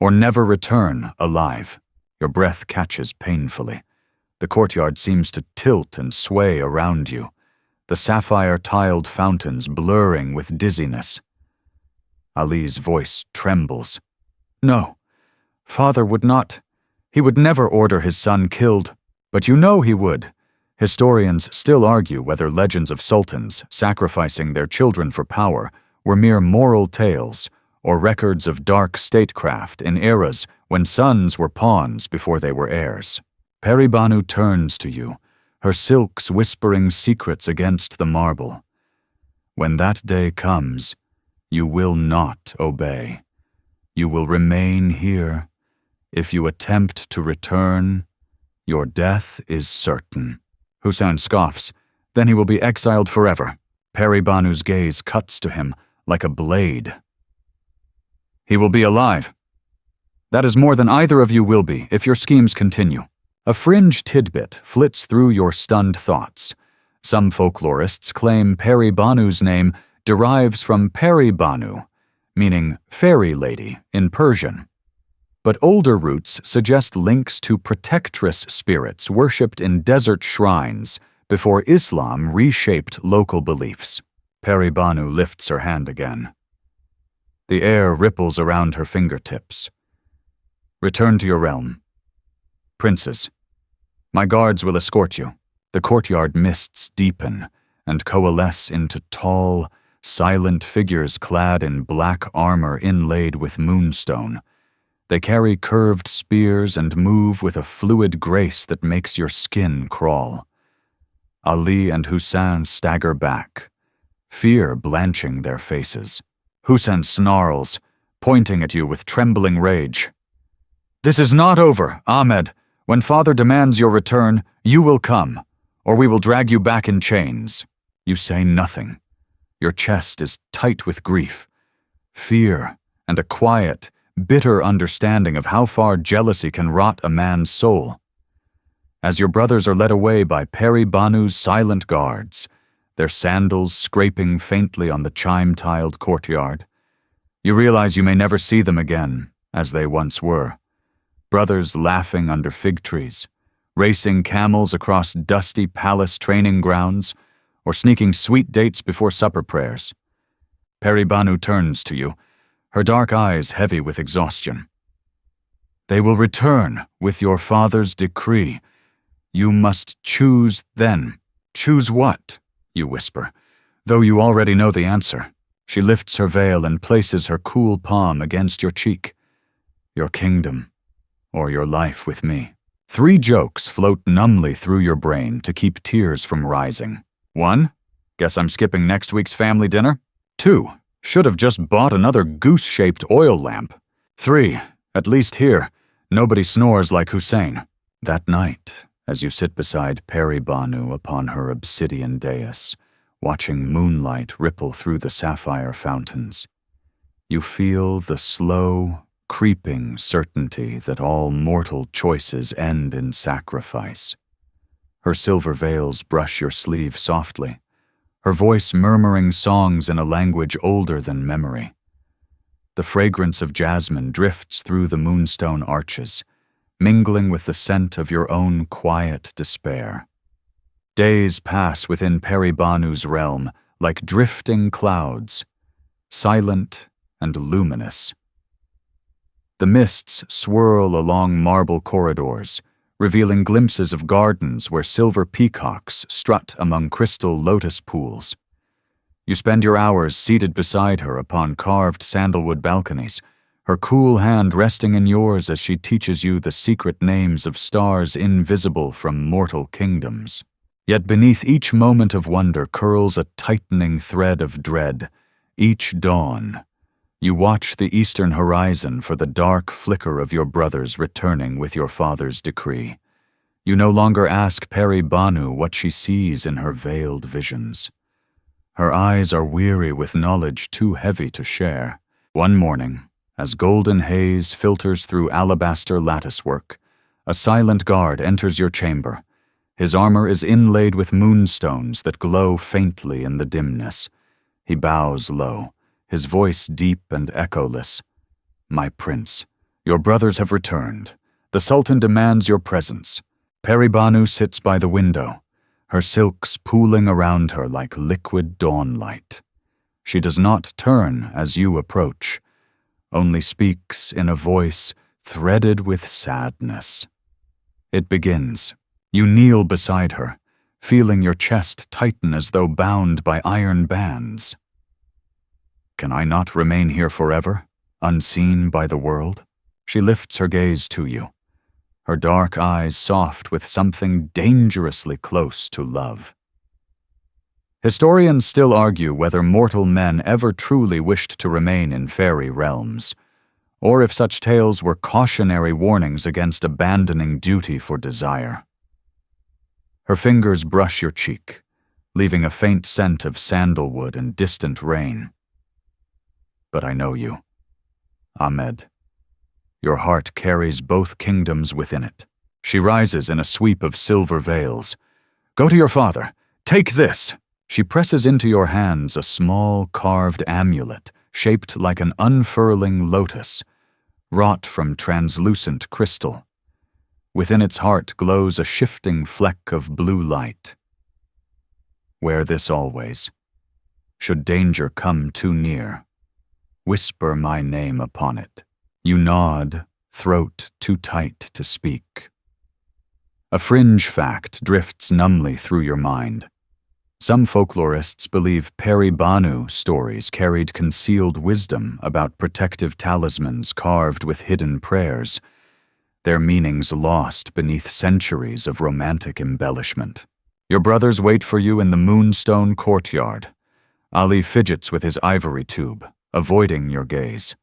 or never return alive." Your breath catches painfully. The courtyard seems to tilt and sway around you, the sapphire-tiled fountains blurring with dizziness. Ali's voice trembles. "No, father would not. He would never order his son killed, but you know he would." Historians still argue whether legends of sultans sacrificing their children for power were mere moral tales or records of dark statecraft in eras when sons were pawns before they were heirs. Peri Banu turns to you, her silks whispering secrets against the marble. When that day comes, you will not obey. You will remain here. If you attempt to return, your death is certain." Hussein scoffs. "Then he will be exiled forever." Peri Banu's gaze cuts to him like a blade. "He will be alive. That is more than either of you will be if your schemes continue." A fringe tidbit flits through your stunned thoughts. Some folklorists claim Peri Banu's name derives from Peri Banu, meaning fairy lady in Persian. But older roots suggest links to protectress spirits worshipped in desert shrines before Islam reshaped local beliefs. Peri Banu lifts her hand again. The air ripples around her fingertips. "Return to your realm. Princes, my guards will escort you." The courtyard mists deepen and coalesce into tall, silent figures clad in black armor inlaid with moonstone. They carry curved spears and move with a fluid grace that makes your skin crawl. Ali and Hussein stagger back, fear blanching their faces. Hussein snarls, pointing at you with trembling rage. "This is not over, Ahmed. When father demands your return, you will come, or we will drag you back in chains." You say nothing. Your chest is tight with grief, fear, and a quiet, bitter understanding of how far jealousy can rot a man's soul. As your brothers are led away by Peri Banu's silent guards, their sandals scraping faintly on the chime-tiled courtyard, You realize you may never see them again, as they once were. Brothers laughing under fig trees, racing camels across dusty palace training grounds, or sneaking sweet dates before supper prayers. Peri Banu turns to you, her dark eyes heavy with exhaustion. They will return with your father's decree. You must choose then. Choose what? You whisper, though you already know the answer. She lifts her veil and places her cool palm against your cheek. Your kingdom, or your life with me. 3 jokes float numbly through your brain to keep tears from rising. 1, guess I'm skipping next week's family dinner. 2, should have just bought another goose-shaped oil lamp. 3, at least here, nobody snores like Hussein. That night, as you sit beside Peri Banu upon her obsidian dais, watching moonlight ripple through the sapphire fountains, you feel the slow, creeping certainty that all mortal choices end in sacrifice. Her silver veils brush your sleeve softly, her voice murmuring songs in a language older than memory. The fragrance of jasmine drifts through the moonstone arches, mingling with the scent of your own quiet despair. Days pass within Peri Banu's realm like drifting clouds, silent and luminous. The mists swirl along marble corridors, revealing glimpses of gardens where silver peacocks strut among crystal lotus pools. You spend your hours seated beside her upon carved sandalwood balconies, her cool hand resting in yours as she teaches you the secret names of stars invisible from mortal kingdoms. Yet beneath each moment of wonder curls a tightening thread of dread. Each dawn, you watch the eastern horizon for the dark flicker of your brothers returning with your father's decree. You no longer ask Peri Banu what she sees in her veiled visions. Her eyes are weary with knowledge too heavy to share. One morning, as golden haze filters through alabaster latticework, a silent guard enters your chamber. His armor is inlaid with moonstones that glow faintly in the dimness. He bows low, his voice deep and echoless. My prince, your brothers have returned. The Sultan demands your presence. Peri Banu sits by the window, her silks pooling around her like liquid dawnlight. She does not turn as you approach, only speaks in a voice threaded with sadness. It begins. You kneel beside her, feeling your chest tighten as though bound by iron bands. Can I not remain here forever, unseen by the world? She lifts her gaze to you, her dark eyes soft with something dangerously close to love. Historians still argue whether mortal men ever truly wished to remain in fairy realms, or if such tales were cautionary warnings against abandoning duty for desire. Her fingers brush your cheek, leaving a faint scent of sandalwood and distant rain. But I know you, Ahmed. Your heart carries both kingdoms within it. She rises in a sweep of silver veils. Go to your father. Take this. She presses into your hands a small carved amulet shaped like an unfurling lotus, wrought from translucent crystal. Within its heart glows a shifting fleck of blue light. Wear this always. Should danger come too near, whisper my name upon it. You nod, throat too tight to speak. A fringe fact drifts numbly through your mind. Some folklorists believe Peri Banu stories carried concealed wisdom about protective talismans carved with hidden prayers, their meanings lost beneath centuries of romantic embellishment. Your brothers wait for you in the moonstone courtyard. Ali fidgets with his ivory tube, avoiding your gaze.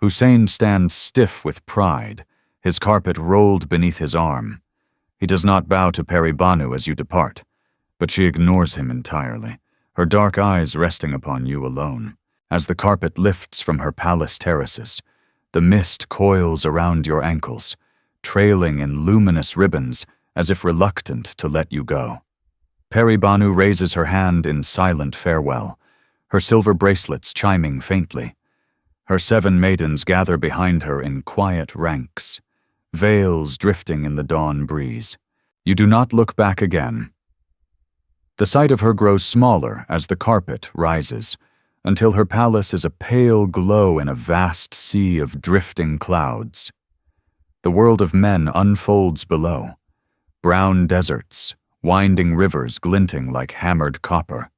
Hussein stands stiff with pride, his carpet rolled beneath his arm. He does not bow to Peri Banu as you depart, but she ignores him entirely, her dark eyes resting upon you alone. As the carpet lifts from her palace terraces, the mist coils around your ankles, trailing in luminous ribbons as if reluctant to let you go. Peri Banu raises her hand in silent farewell, her silver bracelets chiming faintly. Her 7 maidens gather behind her in quiet ranks, veils drifting in the dawn breeze. You do not look back again. The sight of her grows smaller as the carpet rises, until her palace is a pale glow in a vast sea of drifting clouds. The world of men unfolds below. Brown deserts, winding rivers glinting like hammered copper,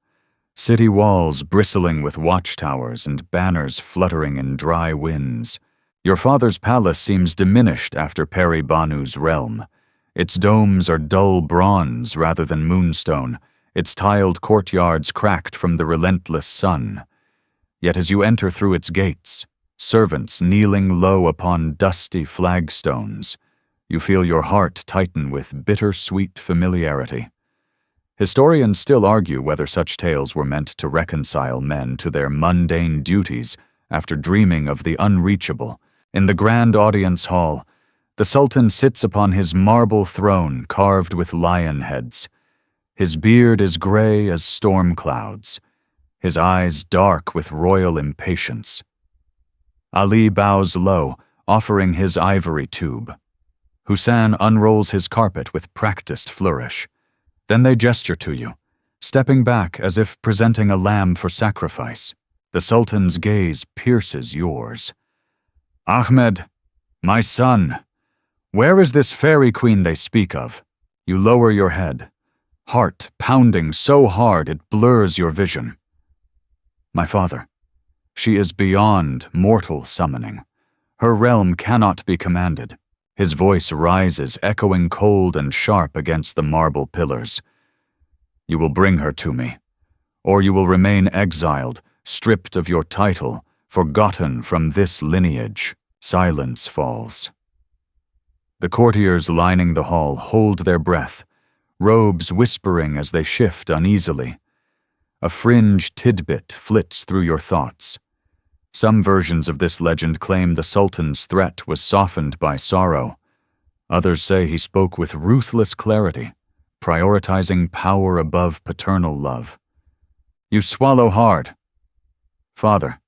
city walls bristling with watchtowers and banners fluttering in dry winds. Your father's palace seems diminished after Peri Banu's realm. Its domes are dull bronze rather than moonstone, its tiled courtyards cracked from the relentless sun. Yet as you enter through its gates, servants kneeling low upon dusty flagstones, you feel your heart tighten with bitter-sweet familiarity. Historians still argue whether such tales were meant to reconcile men to their mundane duties after dreaming of the unreachable. In the grand audience hall, the Sultan sits upon his marble throne carved with lion heads. His beard is gray as storm clouds, his eyes dark with royal impatience. Ali bows low, offering his ivory tube. Hussein unrolls his carpet with practiced flourish. Then they gesture to you, stepping back as if presenting a lamb for sacrifice. The Sultan's gaze pierces yours. Ahmed, my son, where is this fairy queen they speak of? You lower your head, heart pounding so hard it blurs your vision. My father, she is beyond mortal summoning. Her realm cannot be commanded. His voice rises, echoing cold and sharp against the marble pillars. You will bring her to me, or you will remain exiled, stripped of your title, forgotten from this lineage. Silence falls. The courtiers lining the hall hold their breath, robes whispering as they shift uneasily. A fringe tidbit flits through your thoughts. Some versions of this legend claim the Sultan's threat was softened by sorrow. Others say he spoke with ruthless clarity, prioritizing power above paternal love. You swallow hard. Father,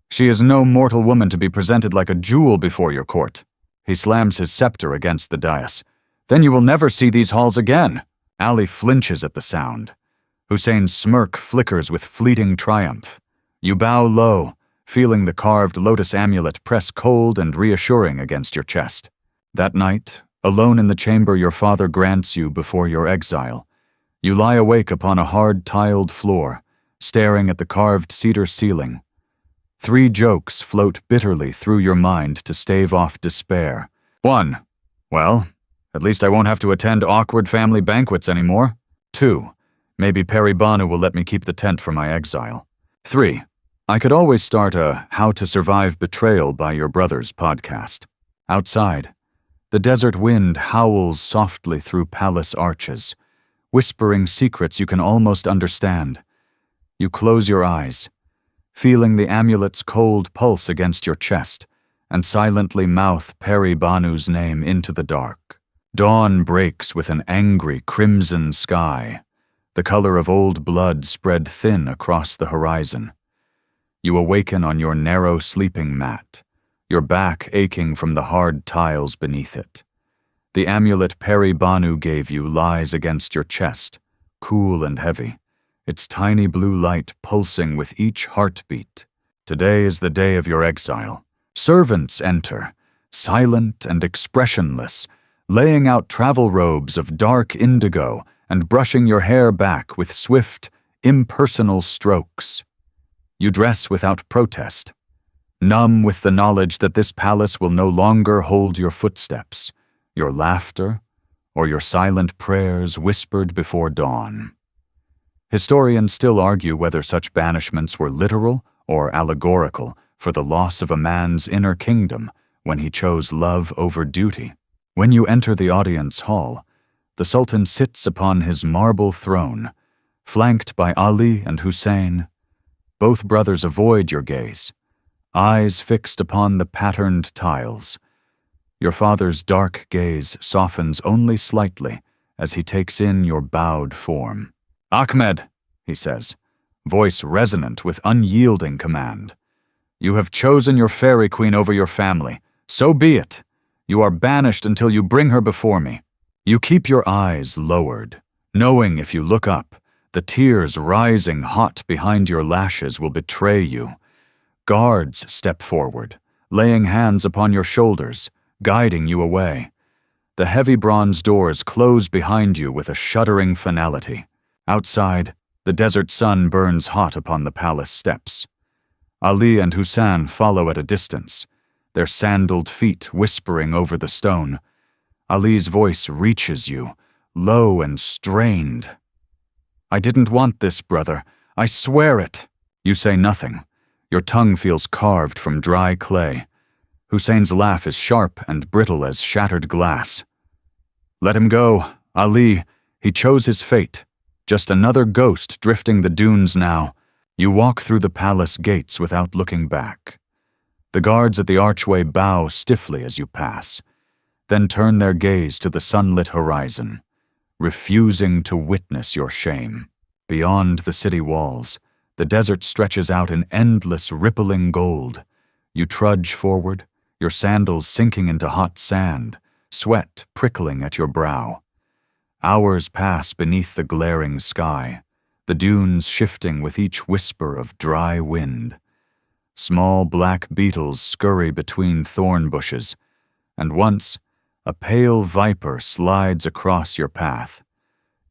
she is no mortal woman to be presented like a jewel before your court. He slams his scepter against the dais. Then you will never see these halls again. Ali flinches at the sound. Hussein's smirk flickers with fleeting triumph. You bow low, feeling the carved lotus amulet press cold and reassuring against your chest. That night, alone in the chamber your father grants you before your exile, you lie awake upon a hard tiled floor, staring at the carved cedar ceiling. 3 jokes float bitterly through your mind to stave off despair. 1. Well, at least I won't have to attend awkward family banquets anymore. 2. Maybe Peri Banu will let me keep the tent for my exile. 3. I could always start a How to Survive Betrayal by Your Brothers podcast. Outside, the desert wind howls softly through palace arches, whispering secrets you can almost understand. You close your eyes, feeling the amulet's cold pulse against your chest, and silently mouth Peri Banu's name into the dark. Dawn breaks with an angry crimson sky, the color of old blood spread thin across the horizon. You awaken on your narrow sleeping mat, your back aching from the hard tiles beneath it. The amulet Peri Banu gave you lies against your chest, cool and heavy, its tiny blue light pulsing with each heartbeat. Today is the day of your exile. Servants enter, silent and expressionless, laying out travel robes of dark indigo and brushing your hair back with swift, impersonal strokes. You dress without protest, numb with the knowledge that this palace will no longer hold your footsteps, your laughter, or your silent prayers whispered before dawn. Historians still argue whether such banishments were literal or allegorical for the loss of a man's inner kingdom when he chose love over duty. When you enter the audience hall, the Sultan sits upon his marble throne, flanked by Ali and Hussein. Both brothers avoid your gaze, eyes fixed upon the patterned tiles. Your father's dark gaze softens only slightly as he takes in your bowed form. Ahmed, he says, voice resonant with unyielding command. You have chosen your fairy queen over your family. So be it. You are banished until you bring her before me. You keep your eyes lowered, knowing if you look up, the tears rising hot behind your lashes will betray you. Guards step forward, laying hands upon your shoulders, guiding you away. The heavy bronze doors close behind you with a shuddering finality. Outside, the desert sun burns hot upon the palace steps. Ali and Hussein follow at a distance, their sandaled feet whispering over the stone. Ali's voice reaches you, low and strained. "I didn't want this, brother. I swear it." You say nothing. Your tongue feels carved from dry clay. Hussein's laugh is sharp and brittle as shattered glass. "Let him go, Ali. He chose his fate. Just another ghost drifting the dunes now." You walk through the palace gates without looking back. The guards at the archway bow stiffly as you pass, then turn their gaze to the sunlit horizon, refusing to witness your shame. Beyond the city walls, the desert stretches out in endless rippling gold. You trudge forward, your sandals sinking into hot sand, sweat prickling at your brow. Hours pass beneath the glaring sky, the dunes shifting with each whisper of dry wind. Small black beetles scurry between thorn bushes, and once, a pale viper slides across your path,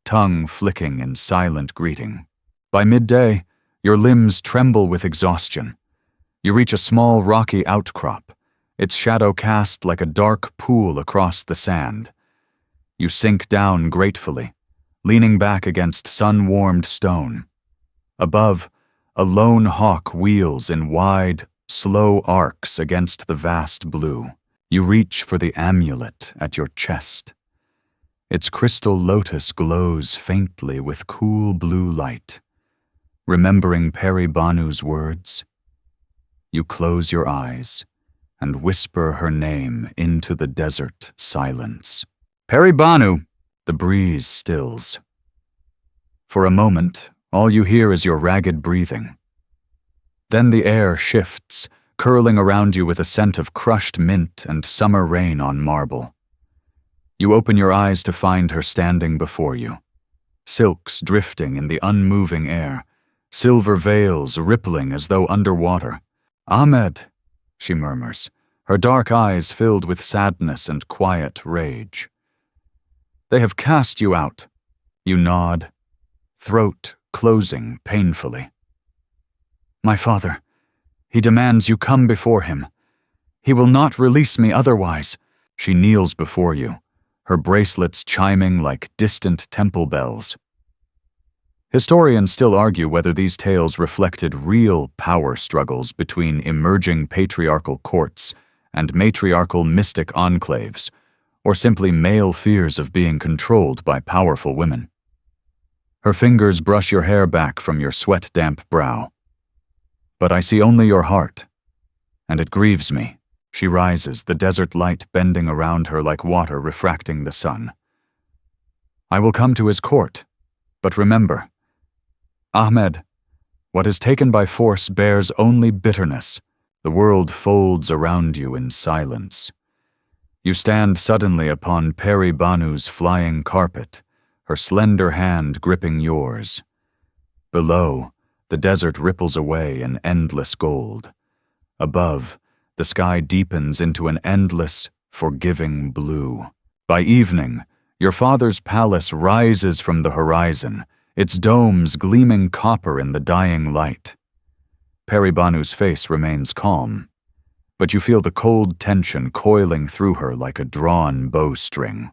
tongue flicking in silent greeting. By midday, your limbs tremble with exhaustion. You reach a small rocky outcrop, its shadow cast like a dark pool across the sand. You sink down gratefully, leaning back against sun-warmed stone. Above, a lone hawk wheels in wide, slow arcs against the vast blue. You reach for the amulet at your chest. Its crystal lotus glows faintly with cool blue light. Remembering Peri Banu's words, you close your eyes and whisper her name into the desert silence. "Peri Banu!" The breeze stills. For a moment, all you hear is your ragged breathing. Then the air shifts, curling around you with a scent of crushed mint and summer rain on marble. You open your eyes to find her standing before you, silks drifting in the unmoving air, silver veils rippling as though underwater. "Ahmed," she murmurs, her dark eyes filled with sadness and quiet rage. "They have cast you out." You nod, throat closing painfully. "My father, he demands you come before him. He will not release me otherwise." She kneels before you, her bracelets chiming like distant temple bells. Historians still argue whether these tales reflected real power struggles between emerging patriarchal courts and matriarchal mystic enclaves, or simply male fears of being controlled by powerful women. Her fingers brush your hair back from your sweat-damp brow. "But I see only your heart, and it grieves me." She rises, the desert light bending around her like water refracting the sun. "I will come to his court, but remember, Ahmed, what is taken by force bears only bitterness." The world folds around you in silence. You stand suddenly upon Peri Banu's flying carpet, her slender hand gripping yours. Below, the desert ripples away in endless gold. Above, the sky deepens into an endless, forgiving blue. By evening, your father's palace rises from the horizon, its domes gleaming copper in the dying light. Peri Banu's face remains calm, but you feel the cold tension coiling through her like a drawn bowstring.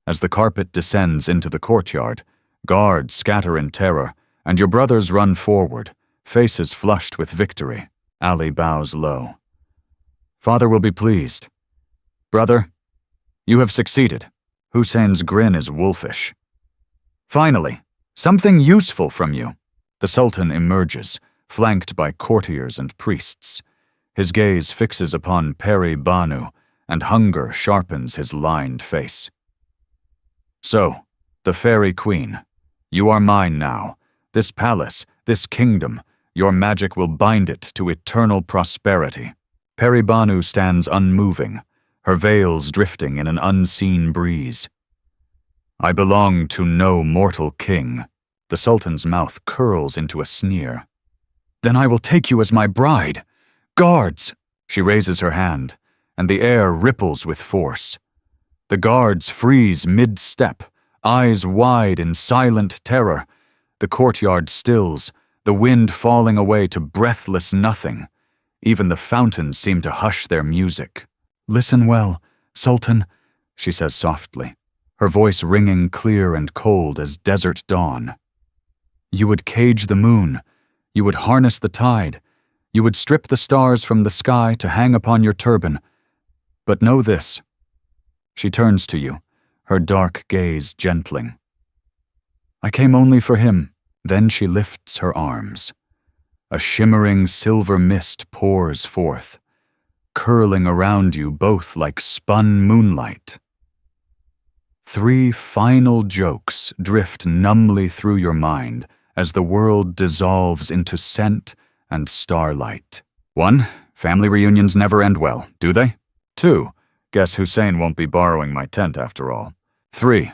As the carpet descends into the courtyard, guards scatter in terror, and your brothers run forward, faces flushed with victory. Ali bows low. "Father will be pleased." "Brother, you have succeeded." Hussein's grin is wolfish. "Finally, something useful from you." The Sultan emerges, flanked by courtiers and priests. His gaze fixes upon Peri Banu, and hunger sharpens his lined face. "So, the fairy queen, you are mine now. This palace, this kingdom, Your magic will bind it to eternal prosperity. Peri Banu stands unmoving, her veils drifting in an unseen breeze. I belong to no mortal king. The Sultan's mouth curls into a sneer. Then I will take you as my bride. Guards! She raises her hand, and the air ripples with force. The guards freeze mid-step, eyes wide in silent terror. The courtyard stills, the wind falling away to breathless nothing. Even the fountains seem to hush their music. Listen well, Sultan, she says softly, her voice ringing clear and cold as desert dawn. You would cage the moon. You would harness the tide. You would strip the stars from the sky to hang upon your turban. But know this. She turns to you, her dark gaze gentling. I came only for him. Then she lifts her arms. A shimmering silver mist pours forth, curling around you both like spun moonlight. 3 final jokes drift numbly through your mind as the world dissolves into scent and starlight. 1. Family reunions never end well, do they? 2. Guess Hussein won't be borrowing my tent after all. 3.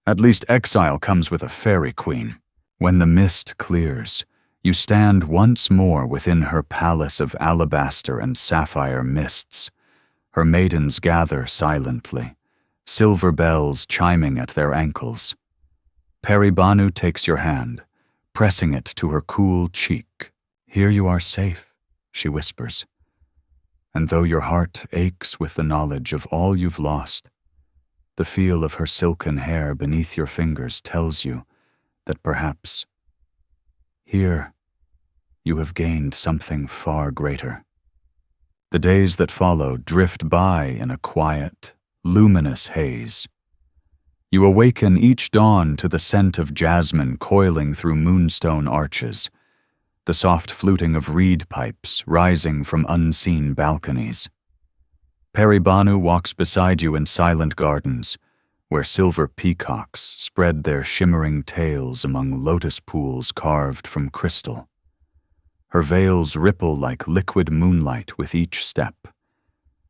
At least exile comes with a fairy queen. When the mist clears, you stand once more within her palace of alabaster and sapphire mists. Her maidens gather silently, silver bells chiming at their ankles. Peri Banu takes your hand, pressing it to her cool cheek. Here you are safe, she whispers. And though your heart aches with the knowledge of all you've lost, the feel of her silken hair beneath your fingers tells you that perhaps here you have gained something far greater. The days that follow drift by in a quiet, luminous haze. You awaken each dawn to the scent of jasmine coiling through moonstone arches, the soft fluting of reed pipes rising from unseen balconies. Peri Banu walks beside you in silent gardens, where silver peacocks spread their shimmering tails among lotus pools carved from crystal. Her veils ripple like liquid moonlight with each step,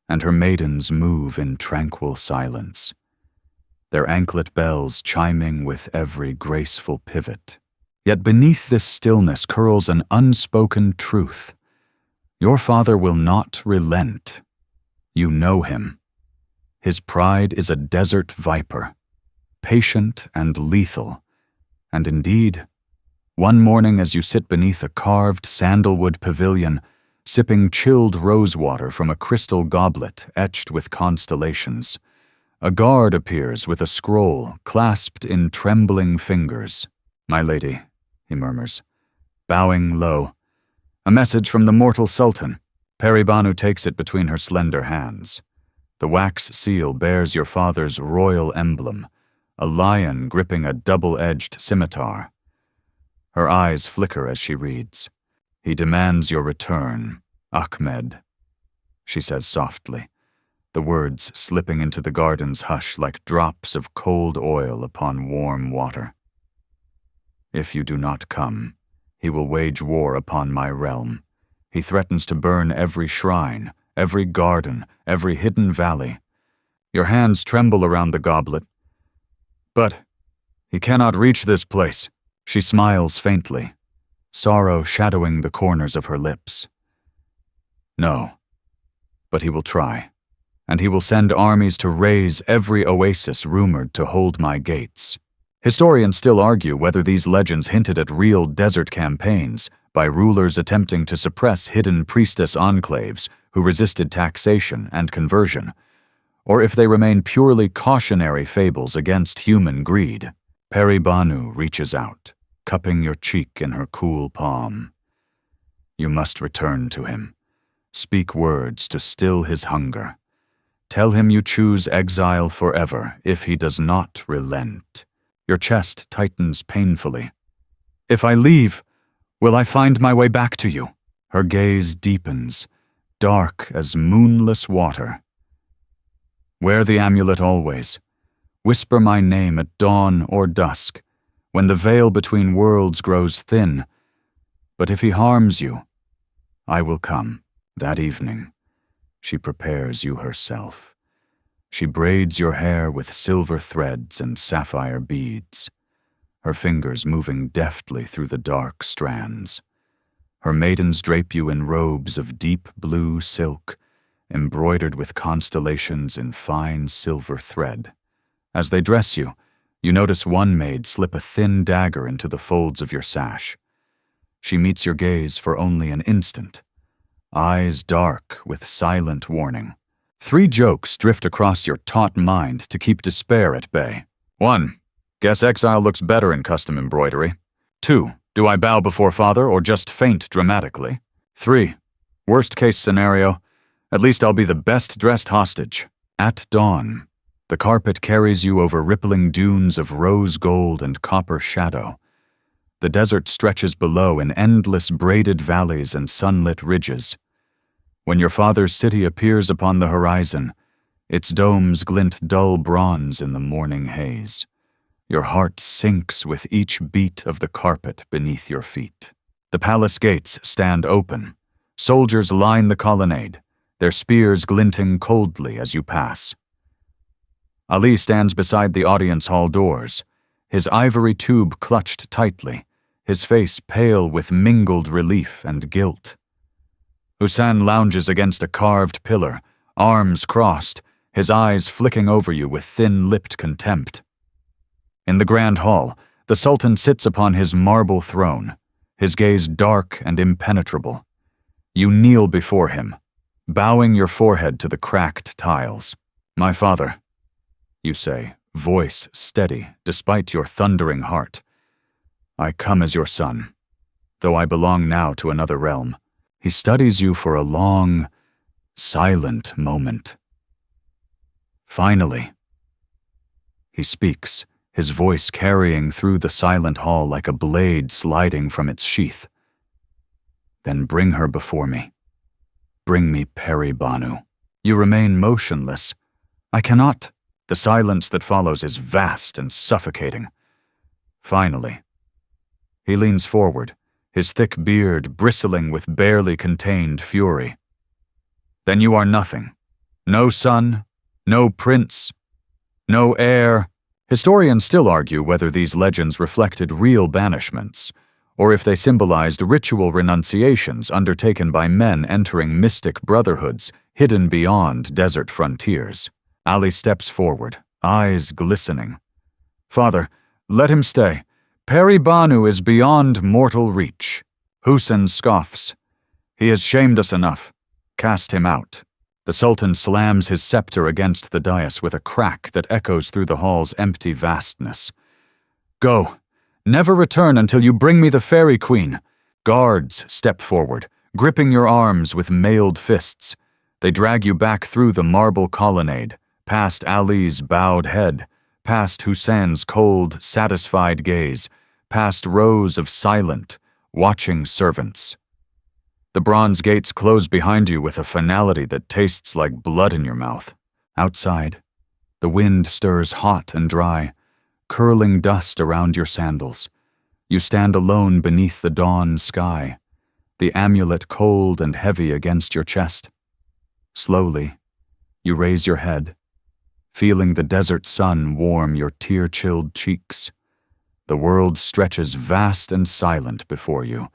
and her maidens move in tranquil silence, their anklet bells chiming with every graceful pivot. Yet beneath this stillness curls an unspoken truth. Your father will not relent. You know him. His pride is a desert viper, patient and lethal, and indeed, one morning as you sit beneath a carved sandalwood pavilion, sipping chilled rosewater from a crystal goblet etched with constellations, a guard appears with a scroll clasped in trembling fingers. My lady, he murmurs, bowing low. A message from the mortal sultan. Peri Banu takes it between her slender hands. The wax seal bears your father's royal emblem, a lion gripping a double-edged scimitar. Her eyes flicker as she reads. He demands your return, Ahmed, she says softly, the words slipping into the garden's hush like drops of cold oil upon warm water. If you do not come, he will wage war upon my realm. He threatens to burn every shrine, every garden, every hidden valley. Your hands tremble around the goblet. But he cannot reach this place. She smiles faintly, sorrow shadowing the corners of her lips. No, but he will try, and he will send armies to raze every oasis rumored to hold my gates. Historians still argue whether these legends hinted at real desert campaigns by rulers attempting to suppress hidden priestess enclaves who resisted taxation and conversion, or if they remain purely cautionary fables against human greed. Peri Banu reaches out, cupping your cheek in her cool palm. You must return to him. Speak words to still his hunger. Tell him you choose exile forever if he does not relent. Your chest tightens painfully. If I leave, will I find my way back to you? Her gaze deepens, dark as moonless water. Wear the amulet always. Whisper my name at dawn or dusk, when the veil between worlds grows thin. But if he harms you, I will come. That evening, she prepares you herself. She braids your hair with silver threads and sapphire beads, her fingers moving deftly through the dark strands. Her maidens drape you in robes of deep blue silk, embroidered with constellations in fine silver thread. As they dress you, you notice one maid slip a thin dagger into the folds of your sash. She meets your gaze for only an instant, eyes dark with silent warning. 3 jokes drift across your taut mind to keep despair at bay. 1. Guess exile looks better in custom embroidery. 2. Do I bow before father or just faint dramatically? 3. Worst case scenario, at least I'll be the best dressed hostage. At dawn, the carpet carries you over rippling dunes of rose gold and copper shadow. The desert stretches below in endless braided valleys and sunlit ridges. When your father's city appears upon the horizon, its domes glint dull bronze in the morning haze. Your heart sinks with each beat of the carpet beneath your feet. The palace gates stand open. Soldiers line the colonnade, their spears glinting coldly as you pass. Ali stands beside the audience hall doors, his ivory tube clutched tightly, his face pale with mingled relief and guilt. Hussein lounges against a carved pillar, arms crossed, his eyes flicking over you with thin-lipped contempt. In the grand hall, the Sultan sits upon his marble throne, his gaze dark and impenetrable. You kneel before him, bowing your forehead to the cracked tiles. "My father," you say, voice steady despite your thundering heart. "I come as your son, though I belong now to another realm." He studies you for a long, silent moment. Finally, he speaks, his voice carrying through the silent hall like a blade sliding from its sheath. "Then bring her before me. Bring me Peri Banu." You remain motionless. "I cannot." The silence that follows is vast and suffocating. Finally, he leans forward, his thick beard bristling with barely contained fury. "Then you are nothing. No son, no prince, no heir." Historians still argue whether these legends reflected real banishments, or if they symbolized ritual renunciations undertaken by men entering mystic brotherhoods hidden beyond desert frontiers. Ali steps forward, eyes glistening. "Father, let him stay. Peri Banu is beyond mortal reach." Hussein scoffs. "He has shamed us enough. Cast him out." The Sultan slams his scepter against the dais with a crack that echoes through the hall's empty vastness. "Go. Never return until you bring me the fairy queen." Guards step forward, gripping your arms with mailed fists. They drag you back through the marble colonnade, past Ali's bowed head, past Hussein's cold, satisfied gaze, past rows of silent, watching servants. The bronze gates close behind you with a finality that tastes like blood in your mouth. Outside, the wind stirs hot and dry, curling dust around your sandals. You stand alone beneath the dawn sky, the amulet cold and heavy against your chest. Slowly, you raise your head, feeling the desert sun warm your tear-chilled cheeks. The world stretches vast and silent before you,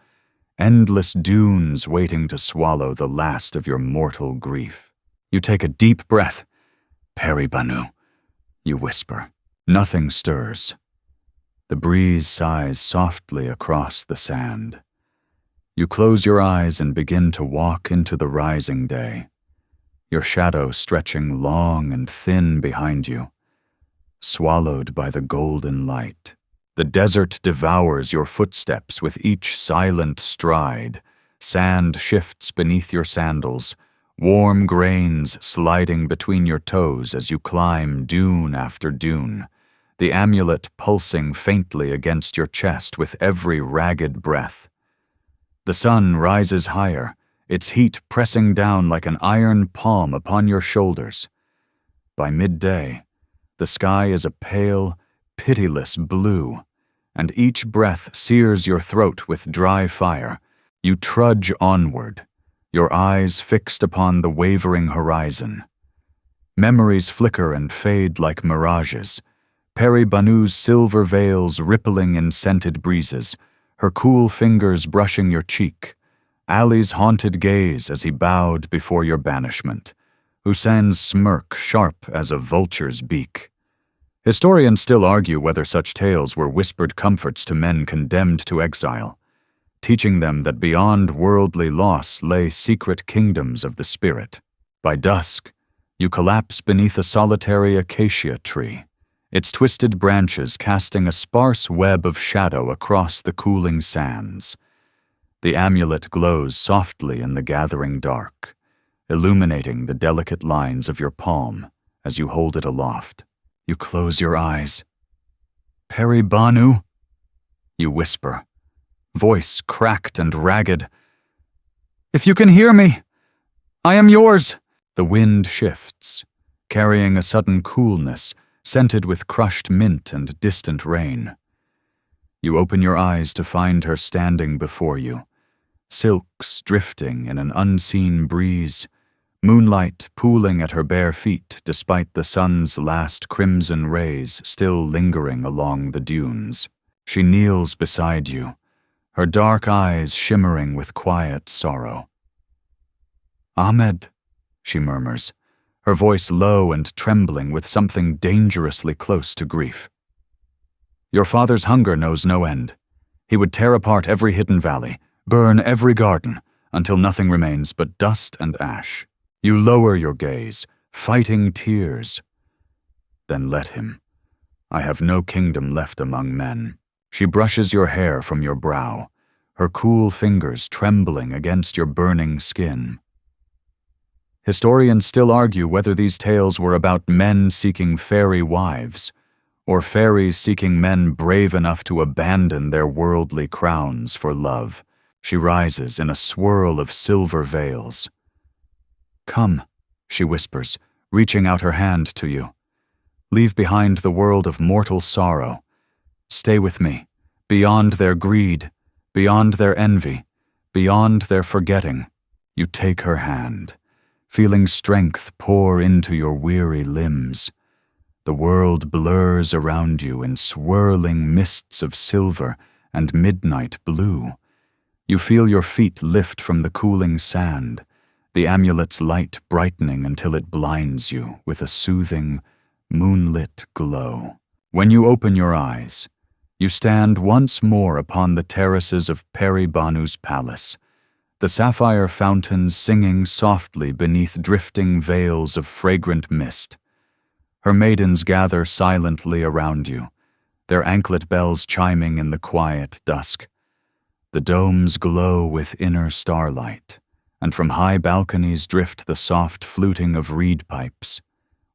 endless dunes waiting to swallow the last of your mortal grief. You take a deep breath. "Peri Banu," you whisper. Nothing stirs. The breeze sighs softly across the sand. You close your eyes and begin to walk into the rising day, your shadow stretching long and thin behind you, swallowed by the golden light. The desert devours your footsteps with each silent stride. Sand shifts beneath your sandals, warm grains sliding between your toes as you climb dune after dune, the amulet pulsing faintly against your chest with every ragged breath. The sun rises higher, its heat pressing down like an iron palm upon your shoulders. By midday, the sky is a pale, pitiless blue, and each breath sears your throat with dry fire, You trudge onward, your eyes fixed upon the wavering horizon. Memories flicker and fade like mirages, Peri Banu's silver veils rippling in scented breezes, her cool fingers brushing your cheek, Ali's haunted gaze as he bowed before your banishment, Hussein's smirk sharp as a vulture's beak. Historians still argue whether such tales were whispered comforts to men condemned to exile, teaching them that beyond worldly loss lay secret kingdoms of the spirit. By dusk, you collapse beneath a solitary acacia tree, its twisted branches casting a sparse web of shadow across the cooling sands. The amulet glows softly in the gathering dark, illuminating the delicate lines of your palm as you hold it aloft. You close your eyes. "Peri Banu," you whisper, voice cracked and ragged. "If you can hear me, I am yours." The wind shifts, carrying a sudden coolness, scented with crushed mint and distant rain. You open your eyes to find her standing before you, silks drifting in an unseen breeze, moonlight pooling at her bare feet despite the sun's last crimson rays still lingering along the dunes. She kneels beside you, her dark eyes shimmering with quiet sorrow. "Ahmed," she murmurs, her voice low and trembling with something dangerously close to grief. "Your father's hunger knows no end. He would tear apart every hidden valley, burn every garden, until nothing remains but dust and ash. You lower your gaze, fighting tears. Then let him. I have no kingdom left among men." She brushes your hair from your brow, her cool fingers trembling against your burning skin. Historians still argue whether these tales were about men seeking fairy wives, or fairies seeking men brave enough to abandon their worldly crowns for love. She rises in a swirl of silver veils. "Come," she whispers, reaching out her hand to you. "Leave behind the world of mortal sorrow. Stay with me, beyond their greed, beyond their envy, beyond their forgetting." You take her hand, feeling strength pour into your weary limbs. The world blurs around you in swirling mists of silver and midnight blue. You feel your feet lift from the cooling sand, the amulet's light brightening until it blinds you with a soothing, moonlit glow. When you open your eyes, you stand once more upon the terraces of Peri Banu's palace, the sapphire fountains singing softly beneath drifting veils of fragrant mist. Her maidens gather silently around you, their anklet bells chiming in the quiet dusk. The domes glow with inner starlight, and from high balconies drift the soft fluting of reed pipes,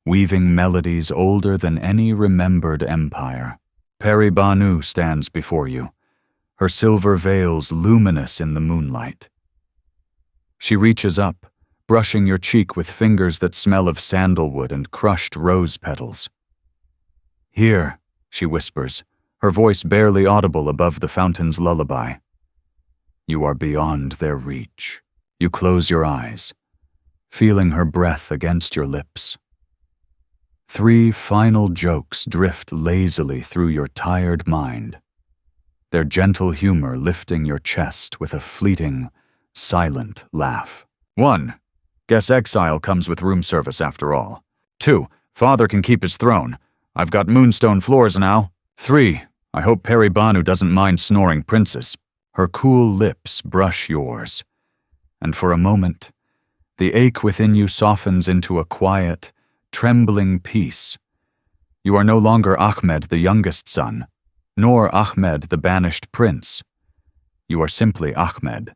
weaving melodies older than any remembered empire. Peri Banu stands before you, her silver veils luminous in the moonlight. She reaches up, brushing your cheek with fingers that smell of sandalwood and crushed rose petals. "Here," she whispers, her voice barely audible above the fountain's lullaby. You are beyond their reach. You close your eyes, feeling her breath against your lips. 3 final jokes drift lazily through your tired mind, their gentle humor lifting your chest with a fleeting, silent laugh. 1. Guess exile comes with room service after all. 2. Father can keep his throne. I've got moonstone floors now. 3. I hope Peri Banu doesn't mind snoring princes. Her cool lips brush yours, and for a moment, the ache within you softens into a quiet, trembling peace. You are no longer Ahmed, the youngest son, nor Ahmed, the banished prince. You are simply Ahmed,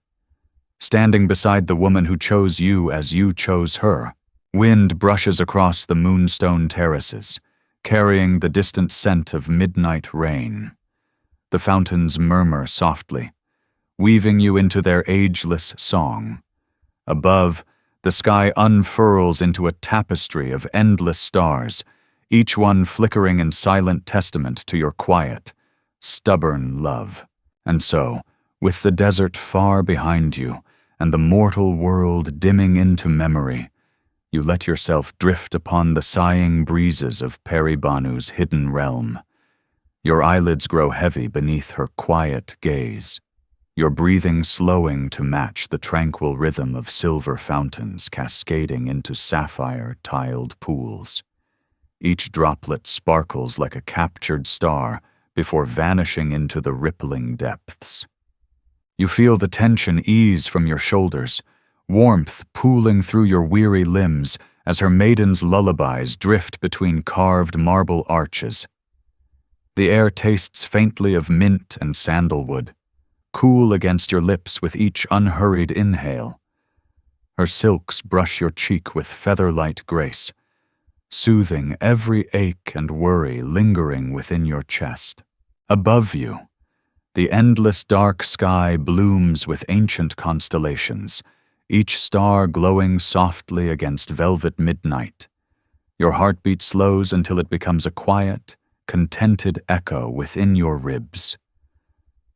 standing beside the woman who chose you as you chose her. Wind brushes across the moonstone terraces, carrying the distant scent of midnight rain. The fountains murmur softly, weaving you into their ageless song. Above, the sky unfurls into a tapestry of endless stars, each one flickering in silent testament to your quiet, stubborn love. And so, With the desert far behind you and the mortal world dimming into memory, you let yourself drift upon the sighing breezes of Peri Banu's hidden realm. Your eyelids grow heavy beneath her quiet gaze, your breathing slowing to match the tranquil rhythm of silver fountains cascading into sapphire-tiled pools. Each droplet sparkles like a captured star before vanishing into the rippling depths. You feel the tension ease from your shoulders, warmth pooling through your weary limbs as her maiden's lullabies drift between carved marble arches. The air tastes faintly of mint and sandalwood, cool against your lips with each unhurried inhale. Her silks brush your cheek with feather-light grace, soothing every ache and worry lingering within your chest. Above you, the endless dark sky blooms with ancient constellations, each star glowing softly against velvet midnight. Your heartbeat slows until it becomes a quiet, contented echo within your ribs.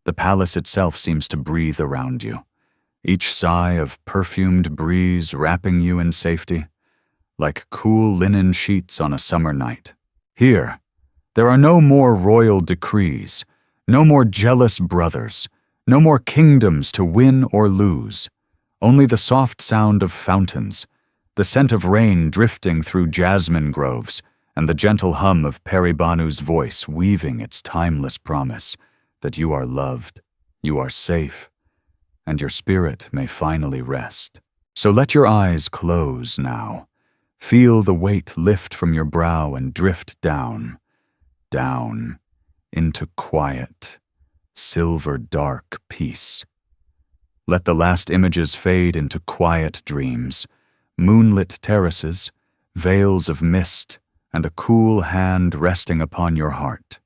The palace itself seems to breathe around you, each sigh of perfumed breeze wrapping you in safety, like cool linen sheets on a summer night. Here, there are no more royal decrees, no more jealous brothers, no more kingdoms to win or lose, only the soft sound of fountains, the scent of rain drifting through jasmine groves, and the gentle hum of Peri Banu's voice weaving its timeless promise that you are loved, you are safe, and your spirit may finally rest. So let your eyes close now. Feel the weight lift from your brow and drift down, down, into quiet, silver-dark peace. Let the last images fade into quiet dreams, moonlit terraces, veils of mist, and a cool hand resting upon your heart.